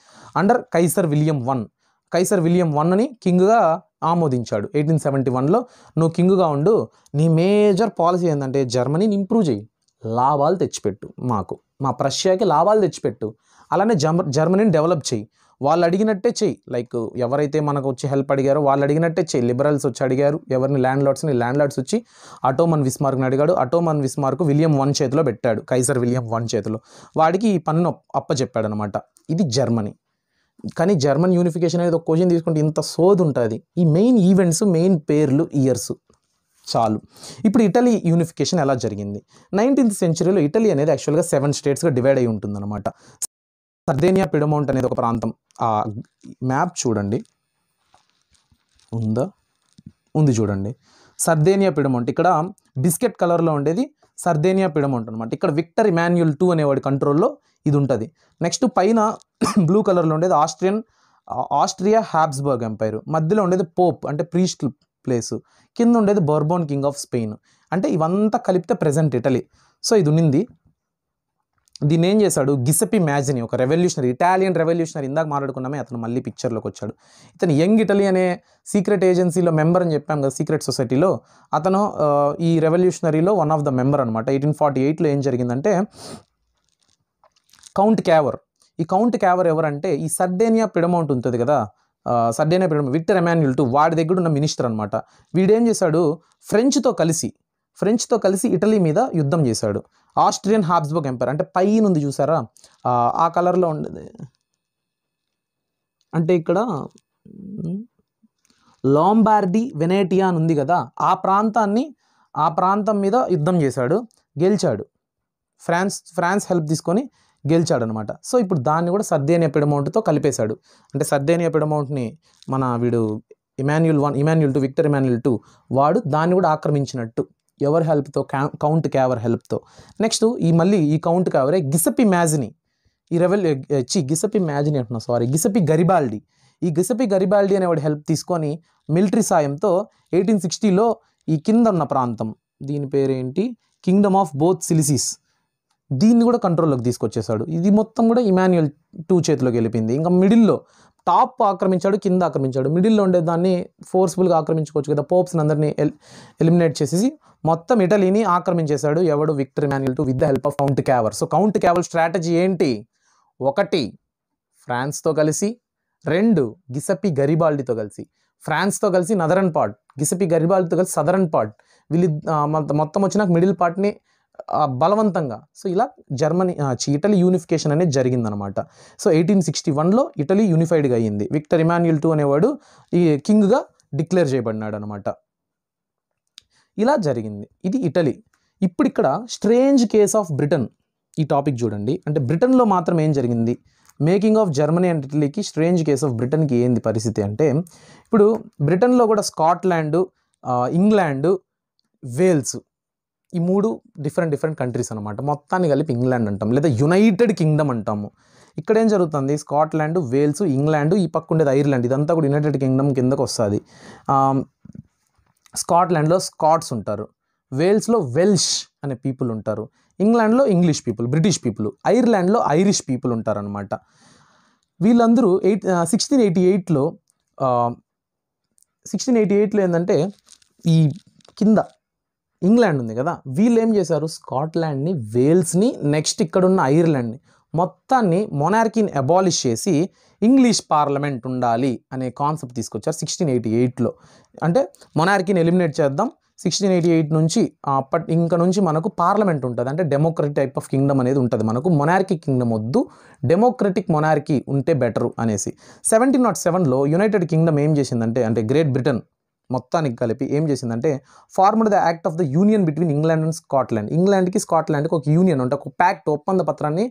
అండర్ కైసర్ విలియం వన్ని కింగ్గా ఆమోదించాడు 1871లో. నువ్వు కింగ్గా ఉండు, నీ మేజర్ పాలసీ ఏంటంటే జర్మనీని ఇంప్రూవ్ చేయి, లాభాలు తెచ్చిపెట్టు, మా ప్రష్యాకి లాభాలు తెచ్చిపెట్టు, అలానే జర్మనీని డెవలప్ చేయి, వాళ్ళు అడిగినట్టే చెయ్యి. లైక్ ఎవరైతే మనకు వచ్చి హెల్ప్ అడిగారో వాళ్ళు అడిగినట్టే చెయ్యి. లిబరల్స్ వచ్చి అడిగారు ఎవరిని, ల్యాండ్ లార్డ్స్ వచ్చి అటోమన్ బిస్మార్క్ని అడిగాడు. అటోమన్ బిస్మార్క్ విలియం వన్ చేతిలో పెట్టాడు, కైజర్ విలియం వన్ చేతిలో. వాడికి ఈ పన్ను అప్పచెప్పాడు అనమాట. ఇది జర్మనీ. కానీ జర్మన్ యూనిఫికేషన్ అనేది ఒక క్వశ్చన్ తీసుకుంటే ఇంత సోది ఉంటుంది. ఈ మెయిన్ ఈవెంట్స్, మెయిన్ పేర్లు, ఇయర్స్ చాలు. ఇప్పుడు ఇటలీ యూనిఫికేషన్ ఎలా జరిగింది? 19th సెంచరీలో ఇటలీ అనేది యాక్చువల్గా 7 స్టేట్స్గా డివైడ్ అయి ఉంటుందన్నమాట. సర్దేనియా పిడమౌంట్ అనేది ఒక ప్రాంతం. ఆ మ్యాప్ చూడండి, ఉంది చూడండి. సర్దేనియా పిడమౌంట్ ఇక్కడ బిస్కెట్ కలర్లో ఉండేది సర్దేనియా పిడమౌంట్ అనమాట. ఇక్కడ విక్టర్ ఇమాన్యుయల్ II అనేవాడి కంట్రోల్లో ఇది ఉంటుంది. నెక్స్ట్ పైన బ్లూ కలర్లో ఉండేది ఆస్ట్రియా హ్యాబ్స్బర్గ్ ఎంపైర్. మధ్యలో ఉండేది పోప్ అంటే ప్రీస్ట్ ప్లేసు. కింద ఉండేది బోర్బోన్ కింగ్ ఆఫ్ స్పెయిన్. అంటే ఇవంతా కలిపితే ప్రెజెంట్ ఇటలీ. సో ఇది ఉన్నింది. దీన్ని ఏం చేశాడు? గిసెప్పి మ్యాజిని, ఒక ఇటాలియన్ రెవల్యూషనరీ, ఇందాక మాట్లాడుకున్నామే, అతను మళ్ళీ పిక్చర్లోకి వచ్చాడు. ఇతను యంగ్ ఇటలీ అనే సీక్రెట్ ఏజెన్సీలో మెంబర్ అని చెప్పాం కదా, సీక్రెట్ సొసైటీలో. అతను ఈ రెవల్యూషనరీలో వన్ ఆఫ్ ద మెంబర్ అనమాట. 1848లో ఏం జరిగిందంటే కౌంట్ క్యావర్. ఈ కౌంట్ క్యావర్ ఎవరంటే ఈ సర్డేనియా పిడమౌంట్ ఉంటుంది కదా, విక్టర్ ఎమాన్యుయల్ II వాడి దగ్గర ఉన్న మినిస్టర్ అనమాట. వీడేం చేశాడు? ఫ్రెంచ్తో కలిసి ఇటలీ మీద యుద్ధం చేశాడు. ఆస్ట్రియన్ హాబ్స్బర్గ్ ఎంపైర్ అంటే పైన ఉంది చూసారా, ఆ కలర్లో ఉండేది. అంటే ఇక్కడ లాంబార్డీ, వెనేటియా అని ఉంది కదా, ఆ ప్రాంతం మీద యుద్ధం చేశాడు, గెలిచాడు. ఫ్రాన్స్ హెల్ప్ తీసుకొని గెలిచాడు అనమాట. సో ఇప్పుడు దాన్ని కూడా సర్దేనియా పిడమౌంట్తో కలిపేశాడు. అంటే సర్దేనియా పిడమౌంట్ని వీడు విక్టర్ ఇమాన్యుయల్ II వాడు దాన్ని కూడా ఆక్రమించినట్టు. ఎవరి హెల్ప్తో? కౌంట్ క్యావర్ హెల్ప్తో. నెక్స్ట్ ఈ కౌంట్ క్యావరే గిసెప్పి మ్యాజిని, గిసెప్పి గరిబాల్డి. ఈ గిసెప్పి గరిబాల్డి అనేవాడు హెల్ప్ తీసుకొని మిలిటరీ సాయంతో 1860లో ఈ కింద ఉన్న ప్రాంతం, దీని పేరేంటి, కింగ్డమ్ ఆఫ్ బోత్ సిలిసిస్, దీన్ని కూడా కంట్రోల్లోకి తీసుకొచ్చేసాడు. ఇది మొత్తం కూడా ఇమాన్యుయల్ II చేతిలోకి వెళ్ళిపోయింది. ఇంకా మిడిల్లో టాప్ ఆక్రమించాడు, కింద ఆక్రమించాడు. మిడిల్లో ఉండే దాన్ని ఫోర్స్ఫుల్గా ఆక్రమించుకోవచ్చు కదా, పోప్స్ని అందరినీ ఎలిమినేట్ చేసేసి మొత్తం ఇటలీని ఆక్రమించేశాడు. ఎవడు? Victor Emmanuel II with the help of Count Cavour. So Count Cavour strategy ఏంటి? 1 ఫ్రాన్స్తో కలిసి, 2 గిసెప్పి గరిబాల్డితో కలిసి. ఫ్రాన్స్తో కలిసి నదరన్ పార్ట్, గిసెప్పి గరిబాల్డితో కలిసి సదరన్ పార్ట్. వీళ్ళు మొత్తం వచ్చినాక మిడిల్ పార్ట్ని బలవంతంగా. సో ఇలా ఇటలీ యూనిఫికేషన్ అనేది జరిగిందనమాట. సో 1861లో ఇటలీ యూనిఫైడ్గా అయ్యింది. విక్టర్ ఇమాన్యుయల్ II అనేవాడు ఈ కింగ్గా డిక్లేర్ చేయబడినాడు అనమాట. ఇలా జరిగింది. ఇది ఇటలీ. ఇప్పుడు ఇక్కడ స్ట్రేంజ్ కేస్ ఆఫ్ బ్రిటన్, ఈ టాపిక్ చూడండి. అంటే బ్రిటన్లో మాత్రం ఏం జరిగింది? మేకింగ్ ఆఫ్ జర్మనీ అండ్ ఇటలీకి స్ట్రేంజ్ కేస్ ఆఫ్ బ్రిటన్కి ఏంది పరిస్థితి అంటే, ఇప్పుడు బ్రిటన్లో కూడా స్కాట్లాండ్, ఇంగ్లాండ్, వేల్స్, ఈ 3 డిఫరెంట్ కంట్రీస్ అనమాట. మొత్తాన్ని కలిపి ఇంగ్లాండ్ అంటాం, లేదా యునైటెడ్ కింగ్డమ్ అంటాము. ఇక్కడ ఏం జరుగుతుంది? స్కాట్లాండ్, వేల్స్, ఇంగ్లాండ్, ఈ పక్క ఉండేది ఐర్లాండ్, ఇదంతా కూడా యునైటెడ్ కింగ్డమ్ కిందకు వస్తుంది. స్కాట్లాండ్లో స్కాట్స్ ఉంటారు, వేల్స్లో వెల్ష్ అనే పీపుల్ ఉంటారు, ఇంగ్లాండ్లో ఇంగ్లీష్ పీపుల్, బ్రిటిష్ పీపుల్, ఐర్లాండ్లో ఐరిష్ పీపుల్ ఉంటారనమాట. వీళ్ళందరూ 1688లో ఏంటంటే ఈ కింద ఇంగ్లాండ్ ఉంది కదా, వీళ్ళు ఏం చేశారు? స్కాట్లాండ్ని, వేల్స్ని, నెక్స్ట్ ఇక్కడున్న ఐర్లాండ్ని మొత్తాన్ని మొనార్కీని అబాలిష్ చేసి ఇంగ్లీష్ పార్లమెంట్ ఉండాలి అనే కాన్సెప్ట్ తీసుకొచ్చారు 1688లో. అంటే మొనార్కీని ఎలిమినేట్ చేద్దాం, 1688 నుంచి ఇంకా నుంచి మనకు పార్లమెంట్ ఉంటుంది. అంటే డెమోక్రటిక్ టైప్ ఆఫ్ కింగ్డమ్ అనేది ఉంటుంది మనకు. మొనార్కీ కింగ్డమ్ వద్దు, డెమోక్రటిక్ మొనార్కీ ఉంటే బెటరు అనేసి 1707లో యునైటెడ్ కింగ్డమ్ ఏం చేసిందంటే, అంటే గ్రేట్ బ్రిటన్ మొత్తానికి కలిపి ఏం చేసిందంటే, formed the act of the union between England and Scotland. ఇంగ్లాండ్కి స్కాట్లాండ్కి ఒక యూనియన్ అంటే ఒక ప్యాక్ట్, ఒప్పంద పత్రాన్ని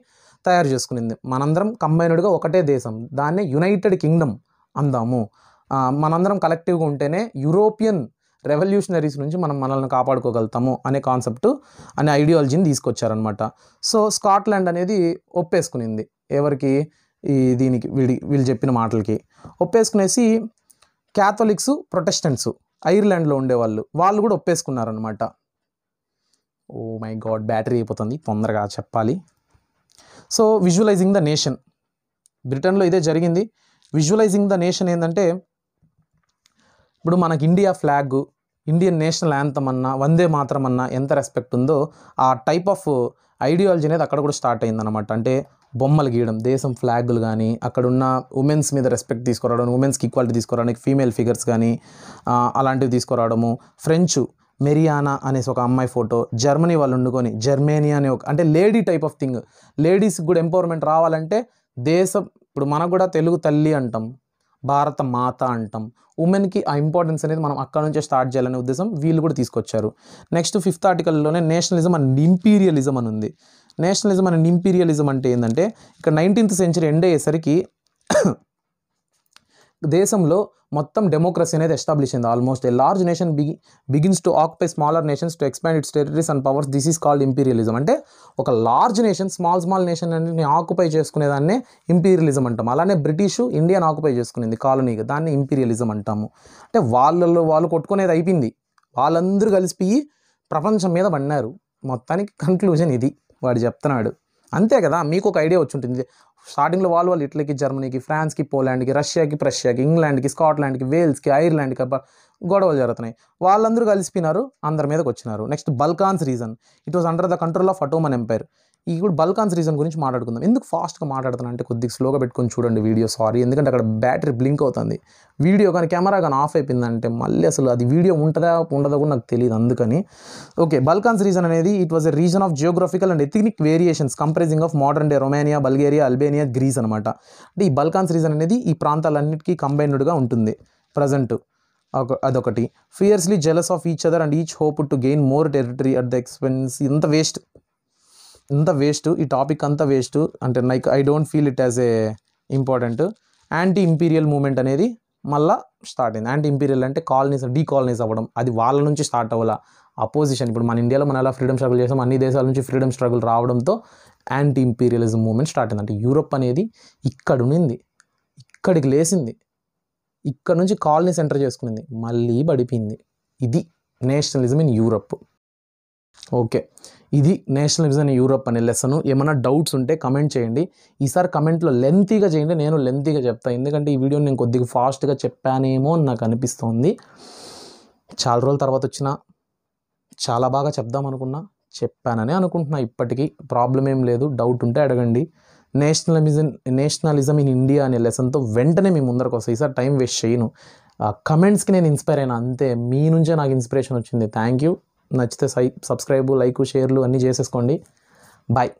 తయారు చేసుకునింది. మనందరం కంబైన్డ్గా ఒకటే దేశం, దాన్నే యునైటెడ్ కింగ్డమ్ అందాము మనందరం కలెక్టివ్గా ఉంటేనే యూరోపియన్ రెవల్యూషనరీస్ నుంచి మనం మనల్ని కాపాడుకోగలుగుతాము అనే కాన్సెప్ట్ అనే ఐడియాలజీని తీసుకొచ్చారనమాట. సో స్కాట్లాండ్ అనేది ఒప్పేసుకునింది ఎవరికి, దీనికి వీళ్ళు చెప్పిన మాటలకి ఒప్పేసుకునేసి క్యాథలిక్స్, ప్రొటెస్టెంట్స్ ఐర్లాండ్లో ఉండేవాళ్ళు వాళ్ళు కూడా ఒప్పేసుకున్నారనమాట. ఓ మై గాడ్, బ్యాటరీ అయిపోతుంది, తొందరగా చెప్పాలి. సో విజువలైజింగ్ ద నేషన్, బ్రిటన్లో ఇదే జరిగింది. విజువలైజింగ్ ద నేషన్ ఏంటంటే, ఇప్పుడు మనకి India flag, Indian national anthem అన్నా, వందే మాతరం అన్నా ఎంత రెస్పెక్ట్ ఉందో ఆ టైప్ ఆఫ్ ఐడియాలజీ అనేది అక్కడ కూడా స్టార్ట్ అయిందనమాట. అంటే బొమ్మలు గీయడం, దేశం ఫ్లాగులు కానీ, అక్కడున్న ఉమెన్స్ మీద రెస్పెక్ట్ తీసుకురావడం, ఉమెన్స్కి ఈక్వాలిటీ తీసుకురావడానికి ఫీమేల్ ఫిగర్స్ కానీ అలాంటివి తీసుకురావడము. ఫ్రెంచ్ మెరియానా అనేసి ఒక అమ్మాయి ఫోటో, జర్మనీ వాళ్ళు వండుకొని జర్మేనియా అనే ఒక అంటే లేడీ టైప్ ఆఫ్ థింగ్. లేడీస్కి కూడా ఎంపవర్మెంట్ రావాలంటే దేశం, ఇప్పుడు మనకు కూడా తెలుగు తల్లి అంటాం, భారత మాత అంటాం, ఉమెన్కి ఆ ఇంపార్టెన్స్ అనేది మనం అక్కడ నుంచే స్టార్ట్ చేయాలనే ఉద్దేశం వీళ్ళు కూడా తీసుకొచ్చారు. నెక్స్ట్ 5th ఆర్టికల్లోనే నేషనలిజం అండ్ ఇంపీరియలిజం అని ఉంది. నేషనలిజం అండ్ ఇంపీరియలిజం అంటే ఏంటంటే, ఇక్కడ 19th సెంచరీ ఎండ్ అయ్యేసరికి దేశంలో మొత్తం డెమోక్రసీ అనేది ఎస్టాబ్లిష్ అయింది. Almost a large nation begins to occupy smaller nations to expand it's territories and powers. This is called imperialism. అంటే ఒక లార్జ్ నేషన్ స్మాల్ నేషన్ అన్నింటిని ఆక్యుపై చేసుకునేదాన్నే ఇంపీరియలిజం అంటాం. అలానే బ్రిటిష్ ఇండియాని ఆక్యుపై చేసుకునేది కాలనీగా, దాన్ని ఇంపీరియలిజం అంటాము. అంటే వాళ్ళు కొట్టుకునేది అయిపోయింది, వాళ్ళందరూ కలిసిపోయి ప్రపంచం మీద పడినారు. మొత్తానికి కన్క్లూజన్ ఇది వాడు చెప్తున్నాడు. అంతే కదా, మీకు ఒక ఐడియా వచ్చి ఉంటుంది. స్టార్టింగ్లో వాళ్ళు ఇటలీకి, జర్మనీకి, ఫ్రాన్స్కి, పోలాండ్కి, రష్యాకి, ప్రష్యాకి, ఇంగ్లాండ్కి, స్కాట్లాండ్కి, వేల్స్కి, ఐర్లాండ్కి గొడవలు జరుగుతున్నాయి. వాళ్ళందరూ కలిసిపోయినారు, అందరి మీదకి వచ్చినారు. Next Balkans region, it was under the control of Ottoman empire. ఈ కూడా బల్కాన్స్ రీజన్ గురించి మాట్లాడుకుందాం. ఎందుకు ఫాస్ట్గా మాట్లాడుతున్నా అంటే, కొద్దిగా స్లోగా పెట్టుకొని చూడండి వీడియో. సారీ, ఎందుకంటే అక్కడ బ్యాటరీ బ్లింక్ అవుతుంది. వీడియో కానీ కెమెరా కానీ ఆఫ్ అయిపోయిందంటే మళ్ళీ అసలు అది వీడియో ఉండదా కూడా నాకు తెలియదు, అందుకని. ఓకే, బల్కాన్స్ రీజన్ అనేది it was a region of geographical and ethnic variations comprising of modern day Romania, Bulgaria, Albania, Greece అనమాట. అంటే ఈ బల్కాన్స్ రీజన్ అనేది ఈ ప్రాంతాలన్నిటికీ కంబైన్డ్గా ఉంటుంది ప్రజెంట్. అదొకటి. Fiercely jealous of each other and each hope to gain more territory at the expense. ఇంత వేస్ట్ ఈ టాపిక్ అంతా వేస్ట్. అంటే like I don't feel it as a important. Anti imperial movement అనేది మళ్ళీ స్టార్ట్ అయింది. యాంటీ ఇంపీరియల్ అంటే డీకాలనైజ్ అవ్వడం, అది వాళ్ళ నుంచి స్టార్ట్ అవ్వాల అపోజిషన్. ఇప్పుడు మన ఇండియాలో మనం ఎలా ఫ్రీడమ్ స్ట్రగుల్ చేసాం, అన్ని దేశాల నుంచి ఫ్రీడమ్ స్ట్రగుల్ రావడంతో యాంటీ ఇంపీరియలిజం మూమెంట్ స్టార్ట్ అయింది. అంటే యూరోప్ అనేది ఇక్కడ ఉన్నింది, ఇక్కడికి లేసింది, ఇక్కడ నుంచి కాలనీ సెంటర్ చేసుకునింది, మళ్ళీ పడిపోయింది. ఇది నేషనలిజం ఇన్ యూరప్. ఓకే, ఇది నేషనలిజం ఇన్ యూరప్ అనే లెసన్. ఏమైనా డౌట్స్ ఉంటే కమెంట్ చేయండి. ఈసారి కమెంట్లో లెంతీగా చేయండి, నేను లెంతీగా చెప్తాను. ఎందుకంటే ఈ వీడియోని నేను కొద్దిగా ఫాస్ట్గా చెప్పానేమో అని నాకు అనిపిస్తోంది. చాలా రోజుల తర్వాత వచ్చిన చాలా బాగా చెప్దాం అనుకున్నా, చెప్పానని అనుకుంటున్నా. ఇప్పటికీ ప్రాబ్లం ఏం లేదు, డౌట్ ఉంటే అడగండి. నేషనలిజం ఇన్ ఇండియా అనే లెసన్తో వెంటనే మీ ముందరకు వస్తాయి. ఈసారి టైం వేస్ట్ చేయను. కమెంట్స్కి నేను ఇన్స్పైర్ అయినా అంతే, మీ నుంచే నాకు ఇన్స్పిరేషన్ వచ్చింది. Thank you. నచ్చితే సబ్స్క్రైబ్, లైక్, షేర్లు అన్నీ చేసేసుకోండి. బాయ్.